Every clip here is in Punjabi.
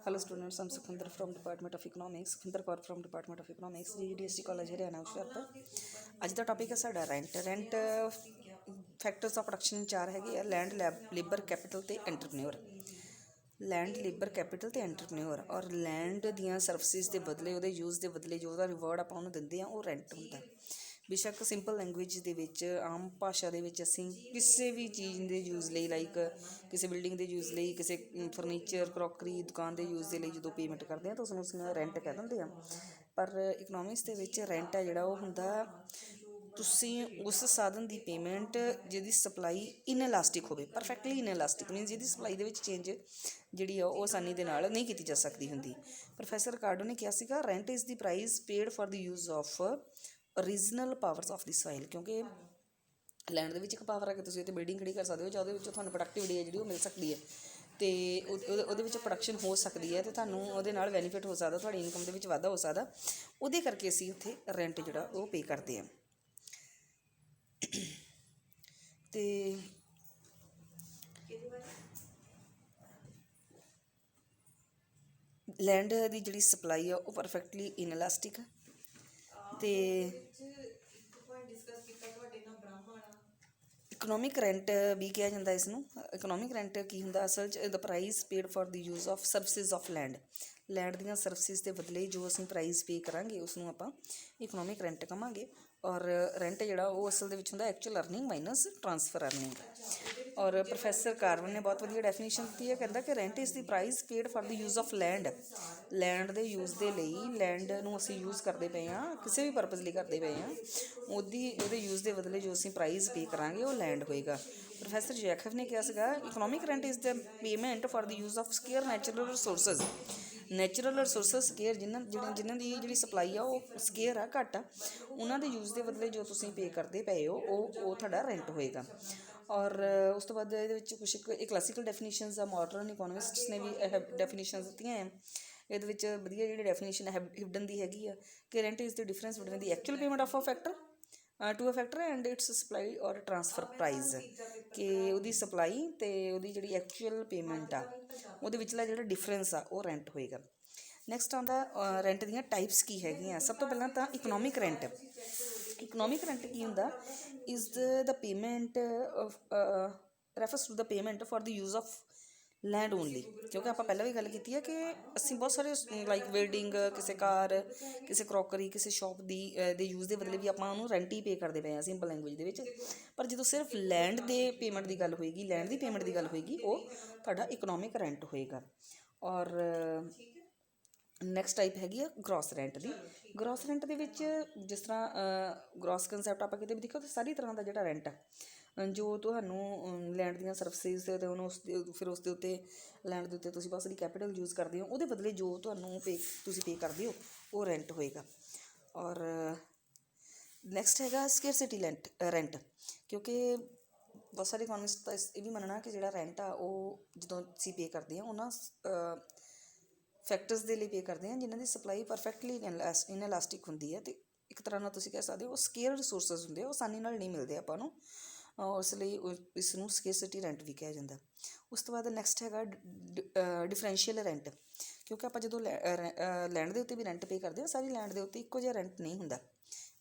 Hello students, I'm Sukhinder from Department of Economics, Sukhinder Kaur from Department of Economics, GDST College Haryana Hoshiarpur. ਅੱਜ ਦਾ ਟੌਪਿਕ ਹੈ ਸਾਡਾ ਰੈਂਟ ਫੈਕਟਰਸ ਆਫ ਪ੍ਰੋਡਕਸ਼ਨ ਚਾਰ ਹੈਗੇ ਆ: ਲੈਂਡ, ਲੇਬਰ, ਕੈਪੀਟਲ ਤੇ ਐਂਟਰਪ੍ਰੇਨਿਓਰ। ਲੈਂਡ, ਲੇਬਰ, ਕੈਪੀਟਲ ਤੇ ਐਂਟਰਪ੍ਰੇਨਿਓਰ। ਔਰ ਲੈਂਡ ਦੀਆਂ ਸਰਵਿਸਿਜ਼ ਦੇ ਬਦਲੇ, ਉਹਦੇ ਯੂਜ਼ ਦੇ ਬਦਲੇ ਜੋ ਉਹਦਾ ਰਿਵਾਰਡ ਆਪਾਂ ਉਹਨੂੰ ਦਿੰਦੇ ਆ ਉਹ ਰੈਂਟ ਹੁੰਦਾ। ਬੇਸ਼ੱਕ ਸਿੰਪਲ ਲੈਂਗੁਏਜ ਦੇ ਵਿੱਚ, ਆਮ ਭਾਸ਼ਾ ਦੇ ਵਿੱਚ ਅਸੀਂ ਕਿਸੇ ਵੀ ਚੀਜ਼ ਦੇ ਯੂਜ਼ ਲਈ, ਲਾਈਕ ਕਿਸੇ ਬਿਲਡਿੰਗ ਦੇ ਯੂਜ਼ ਲਈ, ਕਿਸੇ ਫਰਨੀਚਰ, ਕਰੋਕਰੀ, ਦੁਕਾਨ ਦੇ ਯੂਜ਼ ਦੇ ਲਈ ਜਦੋਂ ਪੇਮੈਂਟ ਕਰਦੇ ਹਾਂ ਤਾਂ ਉਸਨੂੰ ਅਸੀਂ ਰੈਂਟ ਕਹਿ ਦਿੰਦੇ ਹਾਂ। ਪਰ ਇਕਨੋਮਿਕਸ ਦੇ ਵਿੱਚ ਰੈਂਟ ਹੈ ਜਿਹੜਾ ਉਹ ਹੁੰਦਾ ਤੁਸੀਂ ਉਸ ਸਾਧਨ ਦੀ ਪੇਮੈਂਟ ਜਿਹਦੀ ਸਪਲਾਈ ਇਨਇਲਾਸਟਿਕ ਹੋਵੇ, ਪਰਫੈਕਟਲੀ ਇਨਇਲਾਸਟਿਕ ਮੀਨਸ ਜਿਹਦੀ ਸਪਲਾਈ ਦੇ ਵਿੱਚ ਚੇਂਜ ਜਿਹੜੀ ਆ ਉਹ ਆਸਾਨੀ ਦੇ ਨਾਲ ਨਹੀਂ ਕੀਤੀ ਜਾ ਸਕਦੀ ਹੁੰਦੀ। ਪ੍ਰੋਫੈਸਰ ਰਿਕਾਰਡੋ ਨੇ ਕਿਹਾ ਸੀਗਾ rent is the price paid for the use of original powers of the soil. ਕਿਉਂਕਿ ਲੈਂਡ ਦੇ ਵਿੱਚ ਇੱਕ ਪਾਵਰ ਹੈ ਕਿ ਤੁਸੀਂ ਉੱਥੇ ਬਿਲਡਿੰਗ ਖੜੀ ਕਰ ਸਕਦੇ ਹੋ, ਜਾਂ ਉਹਦੇ ਵਿੱਚੋਂ ਤੁਹਾਨੂੰ ਪ੍ਰੋਡਕਟਿਵਿਟੀ ਹੈ ਜਿਹੜੀ ਉਹ ਮਿਲ ਸਕਦੀ ਹੈ, ਅਤੇ ਉਹਦੇ ਵਿੱਚ ਪ੍ਰੋਡਕਸ਼ਨ ਹੋ ਸਕਦੀ ਹੈ, ਅਤੇ ਤੁਹਾਨੂੰ ਉਹਦੇ ਨਾਲ ਬੈਨੀਫਿਟ ਹੋ ਸਕਦਾ, ਤੁਹਾਡੀ ਇਨਕਮ ਦੇ ਵਿੱਚ ਵਾਧਾ ਹੋ ਸਕਦਾ। ਉਹਦੇ ਕਰਕੇ ਅਸੀਂ ਉੱਥੇ ਰੈਂਟ ਜਿਹੜਾ ਉਹ ਪੇ ਕਰਦੇ ਹਾਂ। ਅਤੇ ਲੈਂਡ ਦੀ ਜਿਹੜੀ ਸਪਲਾਈ ਆ ਉਹ ਪਰਫੈਕਟਲੀ ਇਨਇਲਾਸਟਿਕ ਆ। ਅਤੇ ਇਕਨੋਮਿਕ ਰੈਂਟ ਵੀ ਕਿਹਾ ਜਾਂਦਾ ਇਸ ਨੂੰ। ਇਕਨੋਮਿਕ ਰੈਂਟ ਕੀ ਹੁੰਦਾ ਅਸਲ 'ਚ? The price paid for the use of services of land. Land ਦੀਆਂ ਸਰਵਿਸਿਜ਼ ਦੇ ਬਦਲੇ ਜੋ ਅਸੀਂ ਪ੍ਰਾਈਜ਼ ਪੇ ਕਰਾਂਗੇ ਉਸਨੂੰ ਆਪਾਂ ਇਕਨੋਮਿਕ ਰੈਂਟ ਕਹਾਂਗੇ। ਔਰ ਰੈਂਟ ਜਿਹੜਾ ਉਹ ਅਸਲ ਦੇ ਵਿੱਚ ਹੁੰਦਾ actual earning minus transfer earning. ਔਰ ਪ੍ਰੋਫੈਸਰ ਕਾਰਵਨ ਨੇ ਬਹੁਤ ਵਧੀਆ ਡੈਫੀਨੇਸ਼ਨ ਦਿੱਤੀ ਹੈ, ਕਹਿੰਦਾ ਕਿ rent is the price paid for the use of land. Land ਦੇ ਯੂਜ਼ ਦੇ ਲਈ, ਲੈਂਡ ਨੂੰ ਅਸੀਂ ਯੂਜ਼ ਕਰਦੇ ਪਏ ਹਾਂ, ਕਿਸੇ ਵੀ ਪਰਪਜ਼ ਲਈ ਕਰਦੇ ਪਏ ਹਾਂ, ਉਹਦੇ ਯੂਜ਼ ਦੇ ਬਦਲੇ ਜੋ ਅਸੀਂ ਪ੍ਰਾਈਜ਼ ਪੇ ਕਰਾਂਗੇ ਉਹ ਲੈਂਡ ਹੋਏਗਾ। ਪ੍ਰੋਫੈਸਰ ਜੈਕਬ ਨੇ ਕਿਹਾ ਸੀਗਾ economic rent is the payment for the use of square natural resources. Natural resources square, ਜਿਨ੍ਹਾਂ ਦੀ ਜਿਹੜੀ ਸਪਲਾਈ ਆ ਉਹ ਸਕੇਅਰ ਆ, ਘੱਟ ਆ, ਉਹਨਾਂ ਦੇ ਯੂਜ਼ ਦੇ ਬਦਲੇ ਜੋ ਤੁਸੀਂ ਪੇ ਕਰਦੇ ਪਏ ਹੋ ਉਹ ਤੁਹਾਡਾ ਰੈਂਟ ਹੋਏਗਾ। ਔਰ ਉਸ ਤੋਂ ਬਾਅਦ ਇਹਦੇ ਵਿੱਚ ਕੁਛ ਇਹ ਕਲਾਸੀਕਲ ਡੈਫੀਨੇਸ਼ਨਸ ਆ, ਮਾਡਰਨ ਇਕੋਨੋਮਿਸਟਸ ਨੇ ਵੀ ਇਹ ਡੈਫੀਨੇਸ਼ਨਸ ਦਿੱਤੀਆਂ ਹੈ। ਇਹਦੇ ਵਿੱਚ ਵਧੀਆ ਜਿਹੜੀ ਡੈਫੀਨੇਸ਼ਨ ਹਿਬਡਨ ਦੀ ਹੈਗੀ ਆ ਕਿ rent is the difference between the actual payment of a factor to a factor and its supply or transfer price. ਕਿ ਉਹਦੀ ਸਪਲਾਈ ਅਤੇ ਉਹਦੀ ਜਿਹੜੀ ਐਕਚੁਅਲ ਪੇਮੈਂਟ ਆ ਉਹਦੇ ਵਿਚਲਾ ਜਿਹੜਾ ਡਿਫਰੈਂਸ ਆ ਉਹ ਰੈਂਟ ਹੋਏਗਾ। ਨੈਕਸਟ ਆਉਂਦਾ ਰੈਂਟ ਦੀਆਂ ਟਾਈਪਸ ਕੀ ਹੈਗੀਆਂ। ਸਭ ਤੋਂ ਪਹਿਲਾਂ ਤਾਂ ਇਕਨੋਮਿਕ ਰੈਂਟ। ਇਕਨੋਮਿਕ ਰੈਂਟ ਕੀ ਹੁੰਦਾ? Is the payment refers to the payment for the use of land only. ਕਿਉਂਕਿ ਆਪਾਂ ਪਹਿਲਾਂ ਵੀ ਗੱਲ ਕੀਤੀ ਹੈ ਕਿ ਅਸੀਂ ਬਹੁਤ ਸਾਰੇ ਲਾਈਕ ਬਿਲਡਿੰਗ, ਕਿਸੇ ਕਾਰ, ਕਿਸੇ ਕਰੋਕਰੀ, ਕਿਸੇ ਸ਼ੋਪ ਦੇ ਯੂਜ਼ ਦੇ ਬਦਲੇ ਵੀ ਆਪਾਂ ਉਹਨੂੰ ਰੈਂਟ ਹੀ ਪੇ ਕਰਦੇ ਪਏ ਹਾਂ ਸਿੰਪਲ ਲੈਂਗੁਏਜ ਦੇ ਵਿੱਚ। ਪਰ ਜਦੋਂ ਸਿਰਫ ਲੈਂਡ ਦੇ ਪੇਮੈਂਟ ਦੀ ਗੱਲ ਹੋਏਗੀ, ਲੈਂਡ ਦੀ ਪੇਮੈਂਟ ਦੀ ਗੱਲ ਹੋਏਗੀ, ਉਹ ਤੁਹਾਡਾ ਇਕਨੋਮਿਕ ਰੈਂਟ ਹੋਏਗਾ। ਔਰ ਨੈਕਸਟ ਟਾਈਪ ਹੈਗੀ ਆ ਗਰੋਸ ਰੈਂਟ ਦੀ। ਗਰੋਸ ਰੈਂਟ ਦੇ ਵਿੱਚ ਜਿਸ ਤਰ੍ਹਾਂ ਗਰੋਸ ਕੰਸੈਪਟ ਆਪਾਂ ਕਿਤੇ ਵੀ ਦੇਖੋ ਤਾਂ ਸਾਰੀ ਤਰ੍ਹਾਂ ਦਾ ਜਿਹੜਾ ਰੈਂਟ ਆ ਜੋ ਤੁਹਾਨੂੰ ਲੈਂਡ ਦੀਆਂ ਸਰਵਿਸਿਜ਼ ਅਤੇ ਉਹਨੂੰ ਫਿਰ ਉਸ ਦੇ ਉੱਤੇ ਲੈਂਡ ਦੇ ਉੱਤੇ ਤੁਸੀਂ ਬਹੁਤ ਸਾਰੀ ਕੈਪੀਟਲ ਯੂਜ਼ ਕਰਦੇ ਹੋ, ਉਹਦੇ ਬਦਲੇ ਜੋ ਤੁਹਾਨੂੰ ਤੁਸੀਂ ਪੇ ਕਰਦੇ ਹੋ ਉਹ ਰੈਂਟ ਹੋਏਗਾ। ਔਰ ਨੈਕਸਟ ਹੈਗਾ ਸਕੇਅਰਸਿਟੀ ਰੈਂਟ। ਕਿਉਂਕਿ ਬਹੁਤ ਸਾਰੇ ਇਕਨੋਮਿਸਟ ਦਾ ਇਹ ਵੀ ਮੰਨਣਾ ਕਿ ਜਿਹੜਾ ਰੈਂਟ ਆ ਉਹ ਜਦੋਂ ਅਸੀਂ ਪੇ ਕਰਦੇ ਹਾਂ ਉਹਨਾਂ ਫੈਕਟਰਸ ਦੇ ਲਈ ਪੇ ਕਰਦੇ ਹਾਂ ਜਿਨ੍ਹਾਂ ਦੀ ਸਪਲਾਈ ਪਰਫੈਕਟਲੀ ਇਨਇਲਾਸਟਿਕ ਹੁੰਦੀ ਹੈ, ਅਤੇ ਇੱਕ ਤਰ੍ਹਾਂ ਨਾਲ ਤੁਸੀਂ ਕਹਿ ਸਕਦੇ ਹੋ ਉਹ ਸਕੇਅਰ ਰਿਸੋਰਸਿਸ ਹੁੰਦੇ ਆ, ਉਹ ਆਸਾਨੀ ਨਾਲ ਨਹੀਂ ਮਿਲਦੇ ਆਪਾਂ ਨੂੰ, ਉਸ ਲਈ ਇਸ ਨੂੰ ਸਕੇਅਰਸਿਟੀ ਰੈਂਟ ਵੀ ਕਿਹਾ ਜਾਂਦਾ। ਉਸ ਤੋਂ ਬਾਅਦ ਨੈਕਸਟ ਹੈਗਾ ਡਿਫਰੈਂਸ਼ੀਅਲ ਰੈਂਟ। ਕਿਉਂਕਿ ਆਪਾਂ ਜਦੋਂ ਲੈਂਡ ਦੇ ਉੱਤੇ ਵੀ ਰੈਂਟ ਪੇ ਕਰਦੇ ਹਾਂ, ਸਾਰੀ ਲੈਂਡ ਦੇ ਉੱਤੇ ਇੱਕੋ ਜਿਹਾ ਰੈਂਟ ਨਹੀਂ ਹੁੰਦਾ,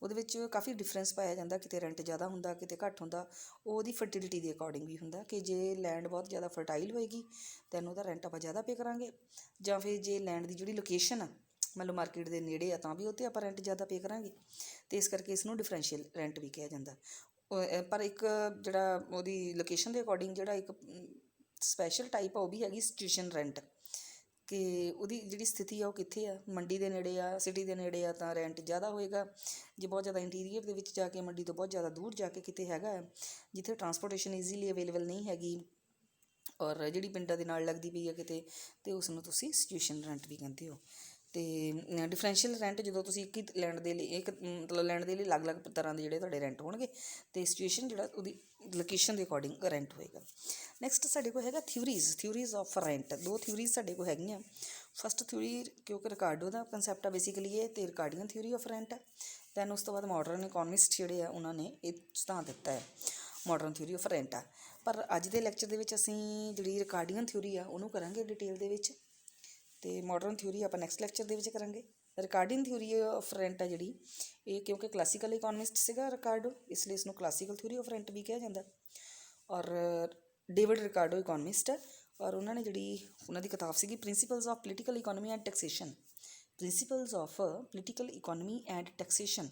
ਉਹਦੇ ਵਿੱਚ ਕਾਫੀ ਡਿਫਰੈਂਸ ਪਾਇਆ ਜਾਂਦਾ, ਕਿਤੇ ਰੈਂਟ ਜ਼ਿਆਦਾ ਹੁੰਦਾ, ਕਿਤੇ ਘੱਟ ਹੁੰਦਾ। ਉਹਦੀ ਫਰਟੀਲਿਟੀ ਦੇ ਅਕੋਰਡਿੰਗ ਵੀ ਹੁੰਦਾ ਕਿ ਜੇ ਲੈਂਡ ਬਹੁਤ ਜ਼ਿਆਦਾ ਫਰਟਾਈਲ ਹੋਏਗੀ ਤਾਂ ਉਹਦਾ ਰੈਂਟ ਆਪਾਂ ਜ਼ਿਆਦਾ ਪੇ ਕਰਾਂਗੇ, ਜਾਂ ਫਿਰ ਜੇ ਲੈਂਡ ਦੀ ਜਿਹੜੀ ਲੋਕੇਸ਼ਨ ਆ ਮੰਨ ਲਓ ਮਾਰਕੀਟ ਦੇ ਨੇੜੇ ਆ ਤਾਂ ਵੀ ਉੱਥੇ ਆਪਾਂ ਰੈਂਟ ਜ਼ਿਆਦਾ ਪੇ ਕਰਾਂਗੇ, ਅਤੇ ਇਸ ਕਰਕੇ ਇਸ ਨੂੰ ਡਿਫਰੈਂਸ਼ੀਅਲ ਰੈਂਟ ਵੀ ਕਿਹਾ ਜਾਂਦਾ। ਪਰ ਇੱਕ ਜਿਹੜਾ ਉਹਦੀ ਲੋਕੇਸ਼ਨ ਦੇ ਅਕੋਰਡਿੰਗ ਜਿਹੜਾ ਇੱਕ ਸਪੈਸ਼ਲ ਟਾਈਪ ਆ ਉਹ ਵੀ ਹੈਗੀ ਸਿਚੁਏਸ਼ਨ ਰੈਂਟ। ਕਿ ਉਹਦੀ ਜਿਹੜੀ ਸਥਿਤੀ ਆ ਉਹ ਕਿੱਥੇ ਆ, ਮੰਡੀ ਦੇ ਨੇੜੇ ਆ, ਸਿਟੀ ਦੇ ਨੇੜੇ ਆ ਤਾਂ ਰੈਂਟ ਜ਼ਿਆਦਾ ਹੋਏਗਾ। ਜੇ ਬਹੁਤ ਜ਼ਿਆਦਾ ਇੰਟੀਰੀਅਰ ਦੇ ਵਿੱਚ ਜਾ ਕੇ, ਮੰਡੀ ਤੋਂ ਬਹੁਤ ਜ਼ਿਆਦਾ ਦੂਰ ਜਾ ਕੇ ਕਿਤੇ ਹੈਗਾ ਜਿੱਥੇ ਟਰਾਂਸਪੋਰਟੇਸ਼ਨ ਈਜ਼ੀਲੀ ਅਵੇਲੇਬਲ ਨਹੀਂ ਹੈਗੀ, ਔਰ ਜਿਹੜੀ ਪਿੰਡਾਂ ਦੇ ਨਾਲ ਲੱਗਦੀ ਪਈ ਹੈ ਕਿਤੇ, ਅਤੇ ਉਸ ਨੂੰ ਤੁਸੀਂ ਸਿਚੁਏਸ਼ਨ ਰੈਂਟ ਵੀ ਕਹਿੰਦੇ ਹੋ। ਅਤੇ ਡਿਫਰੈਂਸ਼ੀਅਲ ਰੈਂਟ ਜਦੋਂ ਤੁਸੀਂ ਇੱਕ ਹੀ ਲੈਂਡ ਦੇ ਲਈ ਮਤਲਬ ਲੈਂਡ ਦੇ ਲਈ ਅਲੱਗ-ਅਲੱਗ ਤਰ੍ਹਾਂ ਦੇ ਜਿਹੜੇ ਤੁਹਾਡੇ ਰੈਂਟ ਹੋਣਗੇ, ਅਤੇ ਸਿਚੁਏਸ਼ਨ ਜਿਹੜਾ ਉਹਦੀ ਲੋਕੇਸ਼ਨ ਦੇ ਅਕੋਰਡਿੰਗ ਰੈਂਟ ਹੋਏਗਾ। ਨੈਕਸਟ ਸਾਡੇ ਕੋਲ ਹੈਗਾ ਥਿਊਰੀਜ਼ ਆਫ ਰੈਂਟ। ਦੋ ਥਿਊਰੀਜ਼ ਸਾਡੇ ਕੋਲ ਹੈਗੀਆਂ। ਫਸਟ ਥਿਊਰੀ ਕਿਉਂਕਿ ਰਿਕਾਰਡੋ ਦਾ ਕੰਸੈਪਟ ਆ ਬੇਸਿਕਲੀ ਇਹ, ਅਤੇ ਰਿਕਾਰਡੀਅਨ ਥਿਊਰੀ ਆਫ ਰੈਂਟ ਆ। ਦੈਨ ਉਸ ਤੋਂ ਬਾਅਦ ਮਾਡਰਨ ਇਕੋਨਮਿਸਟ ਜਿਹੜੇ ਆ ਉਹਨਾਂ ਨੇ ਇਹ ਸਿਧਾਂਤ ਦਿੱਤਾ ਹੈ, ਮਾਡਰਨ ਥਿਊਰੀ ਆਫ ਰੈਂਟ ਆ। ਪਰ ਅੱਜ ਦੇ ਲੈਕਚਰ ਦੇ ਵਿੱਚ ਅਸੀਂ ਜਿਹੜੀ ਰਿਕਾਰਡੀਅਨ ਥਿਊਰੀ ਆ ਉਹਨੂੰ ਕਰਾਂਗੇ ਡਿਟੇਲ ਦੇ ਵਿੱਚ। ਤੇ ਮਾਡਰਨ ਥਿਊਰੀ ਆਪਾਂ ਨੈਕਸਟ ਲੈਕਚਰ ਦੇ ਵਿੱਚ ਕਰਾਂਗੇ। ਰਿਕਾਰਡਿੰਗ ਥਿਊਰੀ ਆਫ ਰੈਂਟ ਆ ਜਿਹੜੀ, ਇਹ ਕਿਉਂਕਿ ਕਲਾਸੀਕਲ ਇਕੋਨਮਿਸਟ ਸੀਗਾ ਰਿਕਾਰਡੋ, ਇਸ ਲਈ ਇਸਨੂੰ ਕਲਾਸੀਕਲ ਥਿਊਰੀ ਆਫ ਰੈਂਟ ਵੀ ਕਿਹਾ ਜਾਂਦਾ। ਔਰ ਡੇਵਿਡ ਰਿਕਾਰਡੋ ਇਕੋਨਮਿਸਟ ਹੈ, ਔਰ ਉਹਨਾਂ ਨੇ ਜਿਹੜੀ ਉਹਨਾਂ ਦੀ ਕਿਤਾਬ ਸੀਗੀ principals of political economy and taxation, principals of political economy and taxation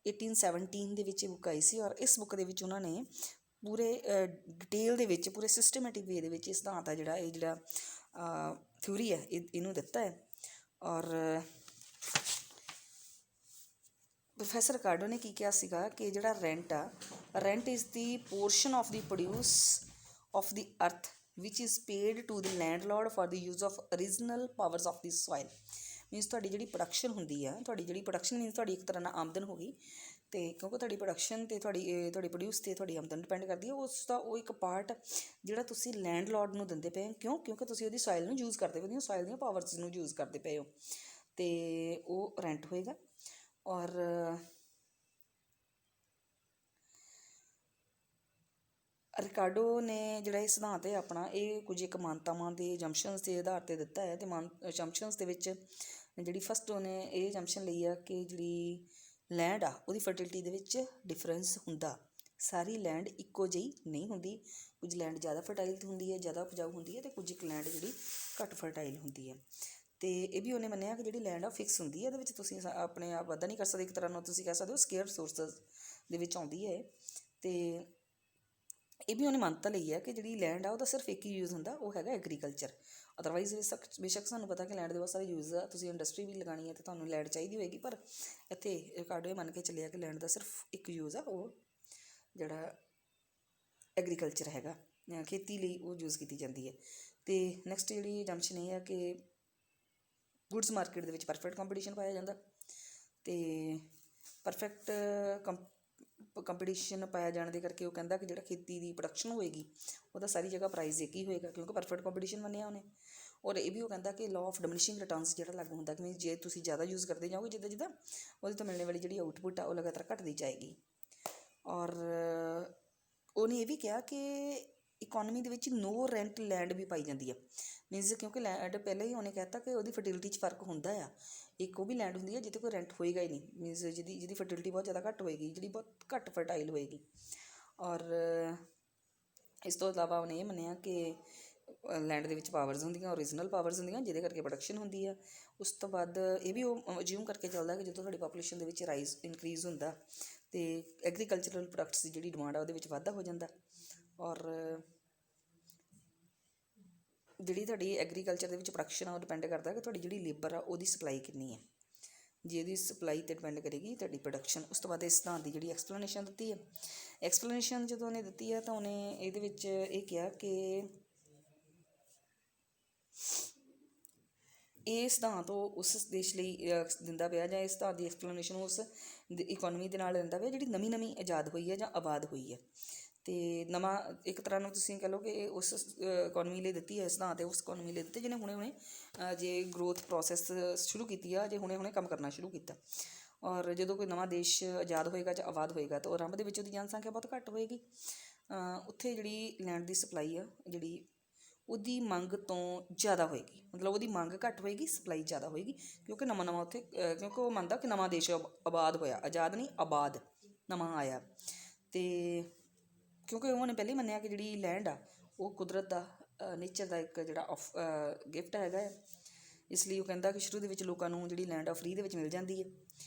1817 ਦੇ ਵਿੱਚ ਇਹ ਬੁੱਕ ਆਈ ਸੀ। ਔਰ ਇਸ ਬੁੱਕ ਦੇ ਵਿੱਚ ਉਹਨਾਂ ਨੇ ਪੂਰੇ ਡਿਟੇਲ ਦੇ ਵਿੱਚ, ਪੂਰੇ ਸਿਸਟਮੈਟਿਕ ਵੇ ਦੇ ਵਿੱਚ ਇਸ ਸਿਧਾਂਤ ਆ ਜਿਹੜਾ, ਇਹ ਜਿਹੜਾ ਥਿਊਰੀ ਹੈ ਇਹਨੂੰ ਦਿੱਤਾ ਹੈ। ਔਰ ਪ੍ਰੋਫੈਸਰ ਰਿਕਾਰਡੋ ਨੇ ਕੀ ਕਿਹਾ ਸੀਗਾ ਕਿ ਜਿਹੜਾ ਰੈਂਟ ਆ, rent is the portion of the produce of ਦੀ ਅਰਥ ਵਿਚ is paid to the landlord for the use of original powers of the soil. Means ਤੁਹਾਡੀ ਜਿਹੜੀ ਪ੍ਰੋਡਕਸ਼ਨ ਹੁੰਦੀ ਆ, ਤੁਹਾਡੀ ਜਿਹੜੀ ਪ੍ਰੋਡਕਸ਼ਨ ਮੀਨਸ ਤੁਹਾਡੀ ਇੱਕ ਤਰ੍ਹਾਂ ਨਾਲ ਆਮਦਨ ਹੋ ਗਈ, ਅਤੇ ਕਿਉਂਕਿ ਤੁਹਾਡੀ ਪ੍ਰੋਡਕਸ਼ਨ 'ਤੇ ਤੁਹਾਡੀ ਪ੍ਰੋਡਿਊਸ 'ਤੇ ਤੁਹਾਡੀ ਆਮਦਨ ਡਿਪੈਂਡ ਕਰਦੀ ਹੈ। ਉਸ ਦਾ ਉਹ ਇੱਕ ਪਾਰਟ ਜਿਹੜਾ ਤੁਸੀਂ ਲੈਂਡਲੋਰਡ ਨੂੰ ਦਿੰਦੇ ਪਏ ਹੋ, ਕਿਉਂਕਿ ਤੁਸੀਂ ਉਹਦੀ ਸੋਇਲ ਨੂੰ ਯੂਜ਼ ਕਰਦੇ ਪਏ ਹੋ, ਸੋਇਲ ਦੀਆਂ ਪਾਵਰਸ ਨੂੰ ਯੂਜ਼ ਕਰਦੇ ਪਏ ਹੋ, ਅਤੇ ਉਹ ਰੈਂਟ ਹੋਏਗਾ। ਔਰ ਰਿਕਾਰਡੋ ਨੇ ਜਿਹੜਾ ਇਹ ਸਿਧਾਂਤ ਹੈ ਆਪਣਾ, ਇਹ ਕੁਝ ਇੱਕ ਮਾਨਤਾਵਾਂ ਦੇ ਜੰਪਸ਼ਨਸ ਦੇ ਆਧਾਰ 'ਤੇ ਦਿੱਤਾ ਹੈ। ਅਤੇ ਜੰਪਸ਼ਨਸ ਦੇ ਵਿੱਚ ਜਿਹੜੀ ਫਸਟ ਉਹਨੇ ਇਹ ਜੰਪਸ਼ਨ ਲਈ ਆ ਕਿ ਜਿਹੜੀ ਲੈਂਡ ਆ ਉਹਦੀ ਫਰਟੀਲਿਟੀ ਦੇ ਵਿੱਚ ਡਿਫਰੈਂਸ ਹੁੰਦਾ। ਸਾਰੀ ਲੈਂਡ ਇੱਕੋ ਜਿਹੀ ਨਹੀਂ ਹੁੰਦੀ, ਕੁਝ ਲੈਂਡ ਜ਼ਿਆਦਾ ਫਰਟਾਈਲ ਹੁੰਦੀ ਹੈ, ਜ਼ਿਆਦਾ ਉਪਜਾਊ ਹੁੰਦੀ ਹੈ, ਅਤੇ ਕੁਝ ਇੱਕ ਲੈਂਡ ਜਿਹੜੀ ਘੱਟ ਫਰਟਾਈਲ ਹੁੰਦੀ ਹੈ। ਅਤੇ ਇਹ ਵੀ ਉਹਨੇ ਮੰਨਿਆ ਕਿ ਜਿਹੜੀ ਲੈਂਡ ਆ ਫਿਕਸ ਹੁੰਦੀ ਹੈ, ਇਹਦੇ ਵਿੱਚ ਤੁਸੀਂ ਆਪਣੇ ਆਪ ਵਾਧਾ ਨਹੀਂ ਕਰ ਸਕਦੇ, ਇੱਕ ਤਰ੍ਹਾਂ ਨਾਲ ਤੁਸੀਂ ਕਹਿ ਸਕਦੇ ਹੋ ਸਕੇਅਰ ਰਿਸੋਰਸਿਸ ਦੇ ਵਿੱਚ ਆਉਂਦੀ ਹੈ। ਅਤੇ ਇਹ ਵੀ ਉਹਨੇ ਮੰਨਤਾ ਲਈ ਹੈ ਕਿ ਜਿਹੜੀ ਲੈਂਡ ਆ ਉਹਦਾ ਸਿਰਫ ਇੱਕ ਹੀ ਯੂਜ਼ ਹੁੰਦਾ, ਉਹ ਹੈਗਾ ਐਗਰੀਕਲਚਰ। ਅਦਰਵਾਈਜ਼ ਬੇਸ਼ੱਕ ਸਾਨੂੰ ਪਤਾ ਕਿ ਲੈਂਡ ਦੇ ਬਹੁਤ ਸਾਰੇ ਯੂਜ਼ ਆ, ਤੁਸੀਂ ਇੰਡਸਟਰੀ ਵੀ ਲਗਾਉਣੀ ਹੈ ਅਤੇ ਤੁਹਾਨੂੰ ਲੈਂਡ ਚਾਹੀਦੀ ਹੋਏਗੀ, ਪਰ ਇੱਥੇ ਰਿਕਾਰਡੋ ਇਹ ਮੰਨ ਕੇ ਚੱਲਿਆ ਕਿ ਲੈਂਡ ਦਾ ਸਿਰਫ ਇੱਕ ਯੂਜ਼ ਆ, ਉਹ ਜਿਹੜਾ ਐਗਰੀਕਲਚਰ ਹੈਗਾ, ਖੇਤੀ ਲਈ ਉਹ ਯੂਜ਼ ਕੀਤੀ ਜਾਂਦੀ ਹੈ। ਅਤੇ ਨੈਕਸਟ ਜਿਹੜੀ ਜੰਪਸ਼ਨ ਇਹ ਆ ਕਿ ਗੁੱਡਸ ਮਾਰਕੀਟ ਦੇ ਵਿੱਚ ਪਰਫੈਕਟ ਕੰਪੀਟੀਸ਼ਨ ਪਾਇਆ ਜਾਂਦਾ, ਅਤੇ ਪਰਫੈਕਟ ਕੰਪੀਟੀਸ਼ਨ ਪਾਇਆ ਜਾਣ ਦੇ ਕਰਕੇ ਉਹ ਕਹਿੰਦਾ ਕਿ ਜਿਹੜਾ ਖੇਤੀ ਦੀ ਪ੍ਰੋਡਕਸ਼ਨ ਹੋਏਗੀ ਉਹਦਾ ਸਾਰੀ ਜਗ੍ਹਾ ਪ੍ਰਾਈਸ ਇੱਕ ਹੀ ਹੋਏਗਾ, ਕਿਉਂਕਿ ਪਰਫੈਕਟ ਕੰਪੀਟੀਸ਼ਨ ਮੰਨਿਆ ਉਹਨੇ। ਔਰ ਇਹ ਵੀ ਉਹ ਕਹਿੰਦਾ ਕਿ ਲਾਅ ਆਫ ਡਿਮਿਨਿਸ਼ਿੰਗ ਰਿਟਰਨਸ ਜਿਹੜਾ ਲਾਗੂ ਹੁੰਦਾ, ਕਿ ਜੇ ਤੁਸੀਂ ਜ਼ਿਆਦਾ ਯੂਜ਼ ਕਰਦੇ ਜਾਓਗੇ, ਜਿੱਦਾਂ ਜਿੱਦਾਂ ਉਹਦੇ ਤੋਂ ਮਿਲਣ ਵਾਲੀ ਜਿਹੜੀ ਆਊਟਪੁੱਟ ਆ ਉਹ ਲਗਾਤਾਰ ਘੱਟਦੀ ਜਾਏਗੀ। ਔਰ ਉਹਨੇ ਇਹ ਵੀ ਕਿਹਾ ਕਿ ਇਕੋਨਮੀ ਦੇ ਵਿੱਚ ਨੋ ਰੈਂਟ ਲੈਂਡ ਵੀ ਪਾਈ ਜਾਂਦੀ ਹੈ। ਮੀਨਸ ਕਿਉਂਕਿ ਲੈਂਡ ਪਹਿਲਾਂ ਹੀ ਉਹਨੇ ਕਹਿਤਾ ਕਿ ਉਹਦੀ ਫਰਟੀਲਿਟੀ 'ਚ ਫਰਕ ਹੁੰਦਾ ਆ। ਇੱਕ ਉਹ ਵੀ ਲੈਂਡ ਹੁੰਦੀ ਹੈ ਜਿਹਦੇ ਕੋਈ ਰੈਂਟ ਹੋਏਗਾ ਹੀ ਨਹੀਂ, ਮੀਨਸ ਜਿਹਦੀ ਫਰਟੀਲਿਟੀ ਬਹੁਤ ਜ਼ਿਆਦਾ ਘੱਟ ਹੋਏਗੀ, ਜਿਹੜੀ ਬਹੁਤ ਘੱਟ ਫਰਟਾਈਲ ਹੋਏਗੀ। ਔਰ ਇਸ ਤੋਂ ਇਲਾਵਾ ਉਹਨੇ ਇਹ ਮੰਨਿਆ ਕਿ ਲੈਂਡ ਦੇ ਵਿੱਚ ਪਾਵਰਸ ਹੁੰਦੀਆਂ, ਓਰੀਜਨਲ ਪਾਵਰਸ ਹੁੰਦੀਆਂ, ਜਿਹਦੇ ਕਰਕੇ ਪ੍ਰੋਡਕਸ਼ਨ ਹੁੰਦੀ ਆ। ਉਸ ਤੋਂ ਬਾਅਦ ਇਹ ਵੀ ਉਹ ਅਜਿਊਮ ਕਰਕੇ ਚੱਲਦਾ ਕਿ ਜਦੋਂ ਤੁਹਾਡੀ ਪਾਪੂਲੇਸ਼ਨ ਦੇ ਵਿੱਚ ਇਨਕਰੀਜ਼ ਹੁੰਦਾ ਅਤੇ ਐਗਰੀਕਲਚਰਲ ਪ੍ਰੋਡਕਟਸ ਦੀ ਜਿਹੜੀ ਡਿਮਾਂਡ ਆ ਉਹਦੇ ਵਿੱਚ ਵਾਧਾ ਹੋ ਜਾਂਦਾ। ਔਰ ਜਿਹੜੀ ਤੁਹਾਡੀ ਐਗਰੀਕਲਚਰ ਦੇ ਵਿੱਚ ਪ੍ਰੋਡਕਸ਼ਨ ਆ ਉਹ ਡਿਪੈਂਡ ਕਰਦਾ ਕਿ ਤੁਹਾਡੀ ਜਿਹੜੀ ਲੇਬਰ ਆ ਉਹਦੀ ਸਪਲਾਈ ਕਿੰਨੀ ਹੈ, ਜੇ ਇਹਦੀ ਸਪਲਾਈ 'ਤੇ ਡਿਪੈਂਡ ਕਰੇਗੀ ਤੁਹਾਡੀ ਪ੍ਰੋਡਕਸ਼ਨ। ਉਸ ਤੋਂ ਬਾਅਦ ਇਸ ਸਿਧਾਂਤ ਦੀ ਜਿਹੜੀ ਐਕਸਪਲੇਨੇਸ਼ਨ ਦਿੱਤੀ ਹੈ, ਐਕਸਪਲੇਨੇਸ਼ਨ ਜਦੋਂ ਉਹਨੇ ਦਿੱਤੀ ਹੈ ਤਾਂ ਉਹਨੇ ਇਹਦੇ ਵਿੱਚ ਇਹ ਕਿਹਾ ਕਿ ਇਹ ਸਿਧਾਂਤ ਉਹ ਉਸ ਦੇਸ਼ ਲਈ ਦਿੰਦਾ ਪਿਆ, ਜਾਂ ਇਸ ਸਿਧਾਂਤ ਦੀ ਐਕਸਪਲੇਨੇਸ਼ਨ ਉਸ ਇਕੋਨਮੀ ਦੇ ਨਾਲ ਦਿੰਦਾ ਪਿਆ ਜਿਹੜੀ ਨਵੀਂ ਆਜ਼ਾਦ ਹੋਈ ਹੈ ਜਾਂ ਆਬਾਦ ਹੋਈ ਹੈ। ਅਤੇ ਨਵਾਂ ਇੱਕ ਤਰ੍ਹਾਂ ਨੂੰ ਤੁਸੀਂ ਕਹਿ ਲਓ ਕਿ ਉਸ ਇਕੋਨਮੀ ਲਈ ਦਿੱਤੀ ਹੈ ਸਿਧਾਂਤ, ਉਸ ਇਕੋਨਮੀ ਲਈ ਦਿੱਤੀ ਜਿਹਨੇ ਹੁਣੇ ਜੇ ਗਰੋਥ ਪ੍ਰੋਸੈਸ ਸ਼ੁਰੂ ਕੀਤੀ ਆ, ਜੇ ਹੁਣੇ ਕੰਮ ਕਰਨਾ ਸ਼ੁਰੂ ਕੀਤਾ। ਔਰ ਜਦੋਂ ਕੋਈ ਨਵਾਂ ਦੇਸ਼ ਆਜ਼ਾਦ ਹੋਏਗਾ ਜਾਂ ਆਬਾਦ ਹੋਏਗਾ ਤਾਂ ਉਹ ਆਰੰਭ ਦੇ ਵਿੱਚ ਉਹਦੀ ਜਨਸੰਖਿਆ ਬਹੁਤ ਘੱਟ ਹੋਏਗੀ, ਉੱਥੇ ਜਿਹੜੀ ਲੈਂਡ ਦੀ ਸਪਲਾਈ ਆ ਜਿਹੜੀ ਉਹਦੀ ਮੰਗ ਤੋਂ ਜ਼ਿਆਦਾ ਹੋਏਗੀ, ਮਤਲਬ ਉਹਦੀ ਮੰਗ ਘੱਟ ਹੋਏਗੀ, ਸਪਲਾਈ ਜ਼ਿਆਦਾ ਹੋਏਗੀ, ਕਿਉਂਕਿ ਨਵਾਂ ਉੱਥੇ ਕਿਉਂਕਿ ਉਹ ਮੰਨਦਾ ਕਿ ਨਵਾਂ ਦੇਸ਼ ਆਬਾਦ ਹੋਇਆ, ਆਜ਼ਾਦ ਨਹੀਂ ਆਬਾਦ ਨਵਾਂ ਆਇਆ। ਅਤੇ ਕਿਉਂਕਿ ਉਹਨੇ ਪਹਿਲਾਂ ਹੀ ਮੰਨਿਆ ਕਿ ਜਿਹੜੀ ਲੈਂਡ ਆ ਉਹ ਕੁਦਰਤ ਦਾ ਨੇਚਰ ਦਾ ਇੱਕ ਜਿਹੜਾ ਗਿਫਟ ਹੈਗਾ ਹੈ, ਇਸ ਲਈ ਉਹ ਕਹਿੰਦਾ ਕਿ ਸ਼ੁਰੂ ਦੇ ਵਿੱਚ ਲੋਕਾਂ ਨੂੰ ਜਿਹੜੀ ਲੈਂਡ ਆ ਫਰੀ ਦੇ ਵਿੱਚ ਮਿਲ ਜਾਂਦੀ ਹੈ।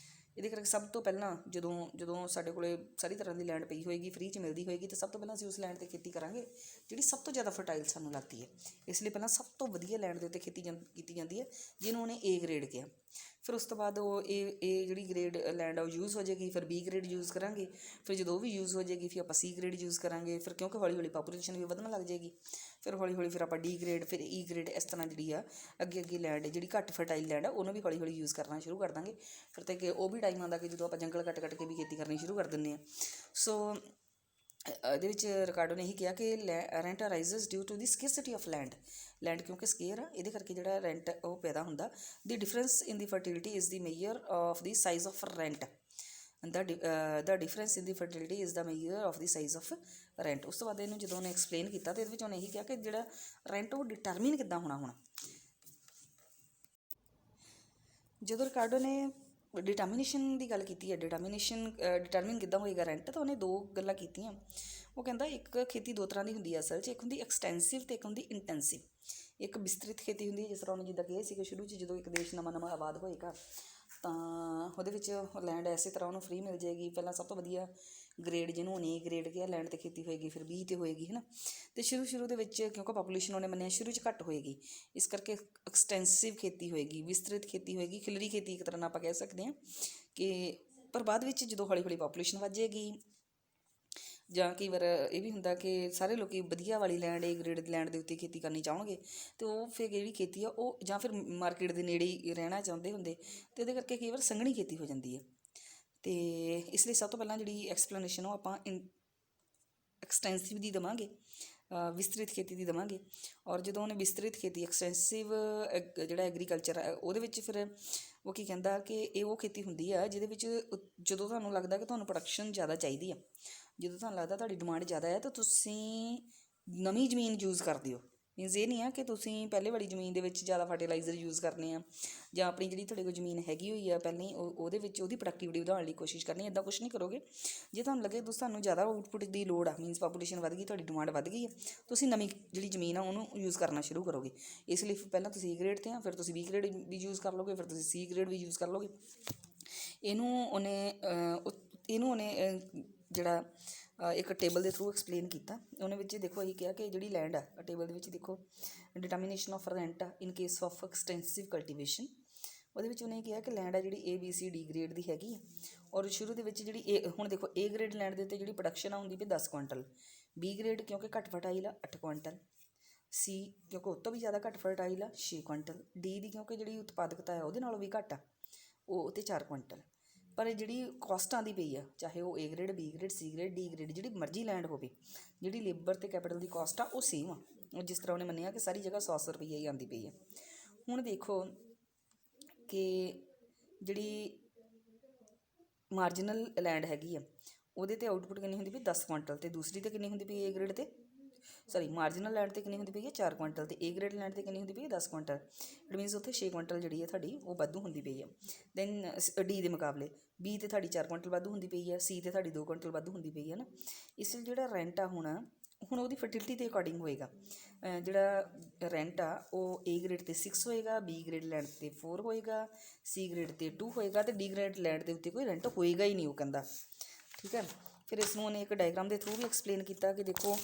ਇਹਦੇ ਕਰਕੇ ਸਭ ਤੋਂ ਪਹਿਲਾਂ ਜਦੋਂ ਸਾਡੇ ਕੋਲ ਸਾਰੀ ਤਰ੍ਹਾਂ ਦੀ ਲੈਂਡ ਪਈ ਹੋਏਗੀ, ਫਰੀ 'ਚ ਮਿਲਦੀ ਹੋਏਗੀ, ਤਾਂ ਸਭ ਤੋਂ ਪਹਿਲਾਂ ਅਸੀਂ ਉਸ ਲੈਂਡ 'ਤੇ ਖੇਤੀ ਕਰਾਂਗੇ ਜਿਹੜੀ ਸਭ ਤੋਂ ਜ਼ਿਆਦਾ ਫਰਟਾਈਲ ਸਾਨੂੰ ਲੱਗਦੀ ਹੈ। ਇਸ ਲਈ ਪਹਿਲਾਂ ਸਭ ਤੋਂ ਵਧੀਆ ਲੈਂਡ ਦੇ ਉੱਤੇ ਖੇਤੀ ਕੀਤੀ ਜਾਂਦੀ ਹੈ, ਜਿਹਨੂੰ ਉਹਨੇ A ਗ੍ਰੇਡ ਕਿਹਾ। ਫਿਰ ਉਸ ਤੋਂ ਬਾਅਦ ਉਹ ਇਹ ਜਿਹੜੀ ਗ੍ਰੇਡ ਲੈਂਡ ਆ ਉਹ ਯੂਜ਼ ਹੋ ਜਾਏਗੀ, ਫਿਰ B ਗ੍ਰੇਡ ਯੂਜ਼ ਕਰਾਂਗੇ, ਫਿਰ ਜਦੋਂ ਉਹ ਵੀ ਯੂਜ਼ ਹੋ ਜਾਏਗੀ ਫਿਰ ਆਪਾਂ C ਗ੍ਰੇਡ ਯੂਜ਼ ਕਰਾਂਗੇ, ਫਿਰ ਕਿਉਂਕਿ ਹੌਲੀ ਹੌਲੀ ਪਾਪੂਲੇਸ਼ਨ ਵੀ ਵਧਣ ਲੱਗ ਜਾਏਗੀ, ਫਿਰ ਹੌਲੀ ਹੌਲੀ ਫਿਰ ਆਪਾਂ D ਗ੍ਰੇਡ, ਫਿਰ E ਗ੍ਰੇਡ, ਇਸ ਤਰ੍ਹਾਂ ਜਿਹੜੀ ਆ ਅੱਗੇ ਲੈਂਡ ਜਿਹੜੀ ਘੱਟ ਫਰਟਾਈਲ ਲੈਂਡ ਆ ਉਹਨੂੰ ਵੀ ਹੌਲੀ ਹੌਲੀ ਯੂਜ਼ ਕਰਨਾ ਸ਼ੁਰੂ ਕਰ ਦਾਂਗੇ। ਫਿਰ ਤਾਂ ਕਿ ਉਹ ਵੀ ਟਾਈਮ ਆਉਂਦਾ ਕਿ ਜਦੋਂ ਆਪਾਂ ਜੰਗਲ ਕੱਟ ਕੇ ਵੀ ਖੇਤੀ ਕਰਨੀ ਸ਼ੁਰੂ ਕਰ ਦਿੰਦੇ ਹਾਂ। ਸੋ ਇਹਦੇ ਵਿੱਚ ਰਿਕਾਰਡੋ ਨੇ ਇਹੀ ਕਿਹਾ ਕਿ rent arises due to the scarcity of land ਕਿਉਂਕਿ ਸਕੇਅਰ ਆ, ਇਹਦੇ ਕਰਕੇ ਜਿਹੜਾ ਰੈਂਟ ਉਹ ਪੈਦਾ ਹੁੰਦਾ। The difference in the fertility is the measure of the size of rent, the difference in the fertility is the measure of the size of rent. ਉਸ ਤੋਂ ਬਾਅਦ ਇਹਨੂੰ ਜਦੋਂ ਉਹਨੇ ਐਕਸਪਲੇਨ ਕੀਤਾ ਤਾਂ ਇਹਦੇ ਵਿੱਚ ਉਹਨੇ ਇਹੀ ਕਿਹਾ ਕਿ ਜਿਹੜਾ ਰੈਂਟ ਉਹ ਡਿਟਰਮਿਨ ਕਿੱਦਾਂ ਹੋਣਾ। ਜਦੋਂ ਰਿਕਾਰਡੋ ਨੇ ਡਿਟਰਮੀਨੇਸ਼ਨ ਦੀ ਗੱਲ ਕੀਤੀ ਹੈ, ਡਿਟਰਮਿਨ ਕਿੱਦਾਂ ਹੋਏਗਾ ਰੈਂਟ, ਤਾਂ ਉਹਨੇ ਦੋ ਗੱਲਾਂ ਕੀਤੀਆਂ। ਉਹ ਕਹਿੰਦਾ ਇੱਕ ਖੇਤੀ ਦੋ ਤਰ੍ਹਾਂ ਦੀ ਹੁੰਦੀ ਹੈ ਅਸਲ 'ਚ, ਇੱਕ ਹੁੰਦੀ ਐਕਸਟੈਂਸਿਵ ਅਤੇ ਇੱਕ ਹੁੰਦੀ ਇੰਟੈਂਸਿਵ। ਇੱਕ ਵਿਸਤ੍ਰਿਤ ਖੇਤੀ ਹੁੰਦੀ ਹੈ, ਜਿਸ ਤਰ੍ਹਾਂ ਉਹਨੇ ਜਿੱਦਾਂ ਕਿਹਾ ਸੀ ਕਿ ਸ਼ੁਰੂ 'ਚ ਜਦੋਂ ਇੱਕ ਦੇਸ਼ ਨਵਾਂ ਆਬਾਦ ਹੋਏਗਾ ਤਾਂ ਉਹਦੇ ਵਿੱਚ ਲੈਂਡ ਇਸੇ ਤਰ੍ਹਾਂ ਉਹਨੂੰ ਫ੍ਰੀ ਮਿਲ ਜਾਏਗੀ। ਪਹਿਲਾਂ ਸਭ ਤੋਂ ਵਧੀਆ ਗ੍ਰੇਡ, ਜਿਹਨੂੰ ਉਹਨੇ ਏ ਗ੍ਰੇਡ ਕਿਹਾ, ਲੈਂਡ 'ਤੇ ਖੇਤੀ ਹੋਏਗੀ, ਫਿਰ ਬੀ 'ਤੇ ਹੋਏਗੀ, ਹੈ ਨਾ। ਅਤੇ ਸ਼ੁਰੂ ਦੇ ਵਿੱਚ ਕਿਉਂਕਿ ਪਾਪੂਲੇਸ਼ਨ ਉਹਨੇ ਮੰਨਿਆ ਸ਼ੁਰੂ 'ਚ ਘੱਟ ਹੋਏਗੀ, ਇਸ ਕਰਕੇ ਐਕਸਟੈਂਸਿਵ ਖੇਤੀ ਹੋਏਗੀ, ਵਿਸਤ੍ਰਿਤ ਖੇਤੀ ਹੋਏਗੀ, ਖਿਲਰੀ ਖੇਤੀ ਇੱਕ ਤਰ੍ਹਾਂ ਨਾਲ ਆਪਾਂ ਕਹਿ ਸਕਦੇ ਹਾਂ ਕਿ। ਪਰ ਬਾਅਦ ਵਿੱਚ ਜਦੋਂ ਹੌਲੀ ਹੌਲੀ ਪਾਪੂਲੇਸ਼ਨ ਵੱਧ ਜਾਏਗੀ, ਜਾਂ ਕਈ ਵਾਰ ਇਹ ਵੀ ਹੁੰਦਾ ਕਿ ਸਾਰੇ ਲੋਕ ਵਧੀਆ ਵਾਲੀ ਲੈਂਡ, ਏ ਗ੍ਰੇਡ ਲੈਂਡ ਦੇ ਉੱਤੇ ਖੇਤੀ ਕਰਨੀ ਚਾਹਣਗੇ, ਅਤੇ ਉਹ ਫਿਰ ਜਿਹੜੀ ਖੇਤੀ ਆ ਉਹ ਜਾਂ ਫਿਰ ਮਾਰਕੀਟ ਦੇ ਨੇੜੇ ਹੀ ਰਹਿਣਾ ਚਾਹੁੰਦੇ ਹੁੰਦੇ, ਅਤੇ ਉਹਦੇ ਕਰਕੇ ਕਈ ਵਾਰ ਸੰਘਣੀ ਖੇਤੀ ਹੋ ਜਾਂਦੀ ਹੈ। ਅਤੇ ਇਸ ਲਈ ਸਭ ਤੋਂ ਪਹਿਲਾਂ ਜਿਹੜੀ ਐਕਸਪਲੇਨੇਸ਼ਨ ਉਹ ਆਪਾਂ ਐਕਸਟੈਂਸਿਵ ਦੀ ਦੇਵਾਂਗੇ, ਵਿਸਤ੍ਰਿਤ ਖੇਤੀ ਦੀ ਦੇਵਾਂਗੇ। ਔਰ ਜਦੋਂ ਉਹਨੇ ਵਿਸਤ੍ਰਿਤ ਖੇਤੀ, ਐਕਸਟੈਂਸਿਵ ਜਿਹੜਾ ਐਗਰੀਕਲਚਰ ਹੈ ਉਹਦੇ ਵਿੱਚ ਫਿਰ ਉਹ ਕੀ ਕਹਿੰਦਾ ਕਿ ਇਹ ਉਹ ਖੇਤੀ ਹੁੰਦੀ ਆ ਜਿਹਦੇ ਵਿੱਚ ਜਦੋਂ ਤੁਹਾਨੂੰ ਲੱਗਦਾ ਕਿ ਤੁਹਾਨੂੰ ਪ੍ਰੋਡਕਸ਼ਨ ਜ਼ਿਆਦਾ ਚਾਹੀਦੀ ਆ, ਜਦੋਂ ਤੁਹਾਨੂੰ ਲੱਗਦਾ ਤੁਹਾਡੀ ਡਿਮਾਂਡ ਜ਼ਿਆਦਾ ਹੈ, ਤਾਂ ਤੁਸੀਂ ਨਵੀਂ ਜ਼ਮੀਨ ਯੂਜ਼ ਕਰਦੇ ਹੋ। ਮੀਨਸ ਇਹ ਨਹੀਂ ਆ ਕਿ ਤੁਸੀਂ ਪਹਿਲੇ ਵਾਲੀ ਜ਼ਮੀਨ ਦੇ ਵਿੱਚ ਜ਼ਿਆਦਾ ਫਰਟੀਲਾਈਜ਼ਰ ਯੂਜ਼ ਕਰਨੇ ਆ, ਜਾਂ ਆਪਣੀ ਜਿਹੜੀ ਤੁਹਾਡੇ ਕੋਲ ਜ਼ਮੀਨ ਹੈਗੀ ਹੋਈ ਆ ਪਹਿਲਾਂ ਹੀ ਉਹਦੇ ਵਿੱਚ ਉਹਦੀ ਪ੍ਰੋਡਕਟਿਵਿਟੀ ਵਧਾਉਣ ਲਈ ਕੋਸ਼ਿਸ਼ ਕਰਨੀ। ਇੱਦਾਂ ਕੁਛ ਨਹੀਂ ਕਰੋਗੇ। ਜੇ ਤੁਹਾਨੂੰ ਲੱਗੇ ਤੁਹਾਨੂੰ ਜ਼ਿਆਦਾ ਆਊਟਪੁੱਟ ਦੀ ਲੋੜ ਆ, ਮੀਨਸ ਪਾਪੂਲੇਸ਼ਨ ਵੱਧ ਗਈ, ਤੁਹਾਡੀ ਡਿਮਾਂਡ ਵੱਧ ਗਈ ਹੈ, ਤੁਸੀਂ ਨਵੀਂ ਜਿਹੜੀ ਜ਼ਮੀਨ ਆ ਉਹਨੂੰ ਯੂਜ਼ ਕਰਨਾ ਸ਼ੁਰੂ ਕਰੋਗੇ। ਇਸ ਲਈ ਪਹਿਲਾਂ ਤੁਸੀਂ ਏ ਗ੍ਰੇਡ 'ਤੇ ਆ, ਫਿਰ ਤੁਸੀਂ ਬੀ ਗ੍ਰੇਡ ਵੀ ਯੂਜ਼ ਕਰ ਲਓਗੇ, ਫਿਰ ਤੁਸੀਂ ਸੀ ਗ੍ਰੇਡ ਵੀ ਯੂਜ਼ ਕਰ ਲਓਗੇ। ਇਹਨੂੰ ਉਹਨੇ ਜਿਹੜਾ ਇੱਕ ਟੇਬਲ ਦੇ ਥਰੂ ਐਕਸਪਲੇਨ ਕੀਤਾ। ਉਹਨੇ ਵਿੱਚ ਦੇਖੋ ਇਹ ਕਿਹਾ ਕਿ ਜਿਹੜੀ ਲੈਂਡ ਆ ਟੇਬਲ ਦੇ ਵਿੱਚ ਦੇਖੋ, ਡਿਟਰਮੀਨੇਸ਼ਨ ਆਫ ਰੈਂਟ ਆ in case of extensive cultivation. ਉਹਦੇ ਵਿੱਚ ਉਹਨੇ ਕਿਹਾ ਕਿ ਲੈਂਡ ਆ ਜਿਹੜੀ ABCD ਗ੍ਰੇਡ ਦੀ ਹੈਗੀ ਆ, ਔਰ ਸ਼ੁਰੂ ਦੇ ਵਿੱਚ ਜਿਹੜੀ ਹੁਣ ਦੇਖੋ ਏ ਗ੍ਰੇਡ ਲੈਂਡ ਦੇ ਉੱਤੇ ਜਿਹੜੀ ਪ੍ਰੋਡਕਸ਼ਨ ਆ ਹੁੰਦੀ ਵੀ 10 ਕੁਆਂਟਲ, ਬੀ ਗ੍ਰੇਡ ਕਿਉਂਕਿ ਘੱਟ ਫਰਟਾਈਲ ਆ 8 ਕੁਆਂਟਲ, ਸੀ ਕਿਉਂਕਿ ਉਹ ਤੋਂ ਵੀ ਜ਼ਿਆਦਾ ਘੱਟ ਫਰਟਾਈਲ ਆ 6 ਕੁਆਂਟਲ, ਡੀ ਦੀ ਕਿਉਂਕਿ ਜਿਹੜੀ ਉਤਪਾਦਕਤਾ ਹੈ ਉਹਦੇ ਨਾਲੋਂ ਵੀ ਘੱਟ ਆ, ਉਹ 'ਤੇ 4 ਕੁਆਂਟਲ। ਪਰ ਜਿਹੜੀ ਕੋਸਟ ਆਉਂਦੀ ਪਈ ਆ, ਚਾਹੇ ਉਹ A grade, B grade, C grade, D grade, ਜਿਹੜੀ ਮਰਜ਼ੀ ਲੈਂਡ ਹੋਵੇ, ਜਿਹੜੀ ਲੇਬਰ ਅਤੇ ਕੈਪੀਟਲ ਦੀ ਕੋਸਟ ਆ ਉਹ ਸੇਮ ਆ। ਜਿਸ ਤਰ੍ਹਾਂ ਉਹਨੇ ਮੰਨਿਆ ਕਿ ਸਾਰੀ ਜਗ੍ਹਾ 100 ਰੁਪਈਆ ਹੀ ਆਉਂਦੀ ਪਈ ਆ। ਹੁਣ ਦੇਖੋ ਕਿ ਜਿਹੜੀ ਮਾਰਜਨਲ ਲੈਂਡ ਹੈਗੀ ਆ ਉਹਦੇ 'ਤੇ ਆਊਟਪੁੱਟ ਕਿੰਨੀ ਹੁੰਦੀ ਪਈ 10 ਕੁਆਂਟਲ, ਅਤੇ ਦੂਸਰੀ 'ਤੇ ਕਿੰਨੀ ਹੁੰਦੀ ਪਈ ਏ ਗ੍ਰੇਡ 'ਤੇ, ਮਾਰਜਨਲ ਲੈਂਡ 'ਤੇ ਕਿੰਨੀ ਹੁੰਦੀ ਪਈ ਹੈ 4 ਕੁਆਂਟਲ, ਅਤੇ ਏ ਗ੍ਰੇਡ ਲੈਂਡ 'ਤੇ ਕਿੰਨੀ ਹੁੰਦੀ ਪਈ ਹੈ 10 ਕੁਆਂਟਲ। ਇਟ ਮੀਨਸ ਉੱਥੇ 6 ਕੁਆਂਟਲ ਜਿਹੜੀ ਹੈ ਤੁਹਾਡੀ ਉਹ ਵਾਧੂ ਹੁੰਦੀ ਪਈ ਹੈ। ਦੈਨ ਡੀ ਦੇ ਮੁਕਾਬਲੇ ਬੀ 'ਤੇ ਤੁਹਾਡੀ 4 ਕੁਆਂਟਲ ਵਾਧੂ ਹੁੰਦੀ ਪਈ ਹੈ, ਸੀ 'ਤੇ ਤੁਹਾਡੀ 2 ਕੁਆਂਟਲ ਵਾਧੂ ਹੁੰਦੀ ਪਈ ਹੈ ਨਾ। ਇਸ ਲਈ ਜਿਹੜਾ ਰੈਂਟ ਆ ਹੁਣ ਉਹਦੀ ਫਰਟੀਲਿਟੀ ਦੇ ਅਕੋਰਡਿੰਗ ਹੋਏਗਾ। ਜਿਹੜਾ ਰੈਂਟ ਆ ਉਹ ਏ ਗ੍ਰੇਡ 'ਤੇ 6 ਹੋਏਗਾ, ਬੀ ਗ੍ਰੇਡ ਲੈਂਡ 'ਤੇ 4 ਹੋਏਗਾ, ਸੀ ਗ੍ਰੇਡ 'ਤੇ 2 ਹੋਏਗਾ, ਅਤੇ ਡੀ ਗ੍ਰੇਡ ਲੈਂਡ ਦੇ ਉੱਤੇ ਕੋਈ ਰੈਂਟ ਹੋਏਗਾ ਹੀ ਨਹੀਂ, ਉਹ ਕਹਿੰਦਾ। ਠੀਕ ਹੈ। ਫਿਰ ਇਸ ਨੂੰ ਉਹਨੇ ਇੱਕ ਡਾਇਗਰਾਮ ਦੇ ਥਰੂ ਵੀ ਐਕਸਪਲੇਨ ਕੀਤਾ ਕਿ ਦੇਖੋ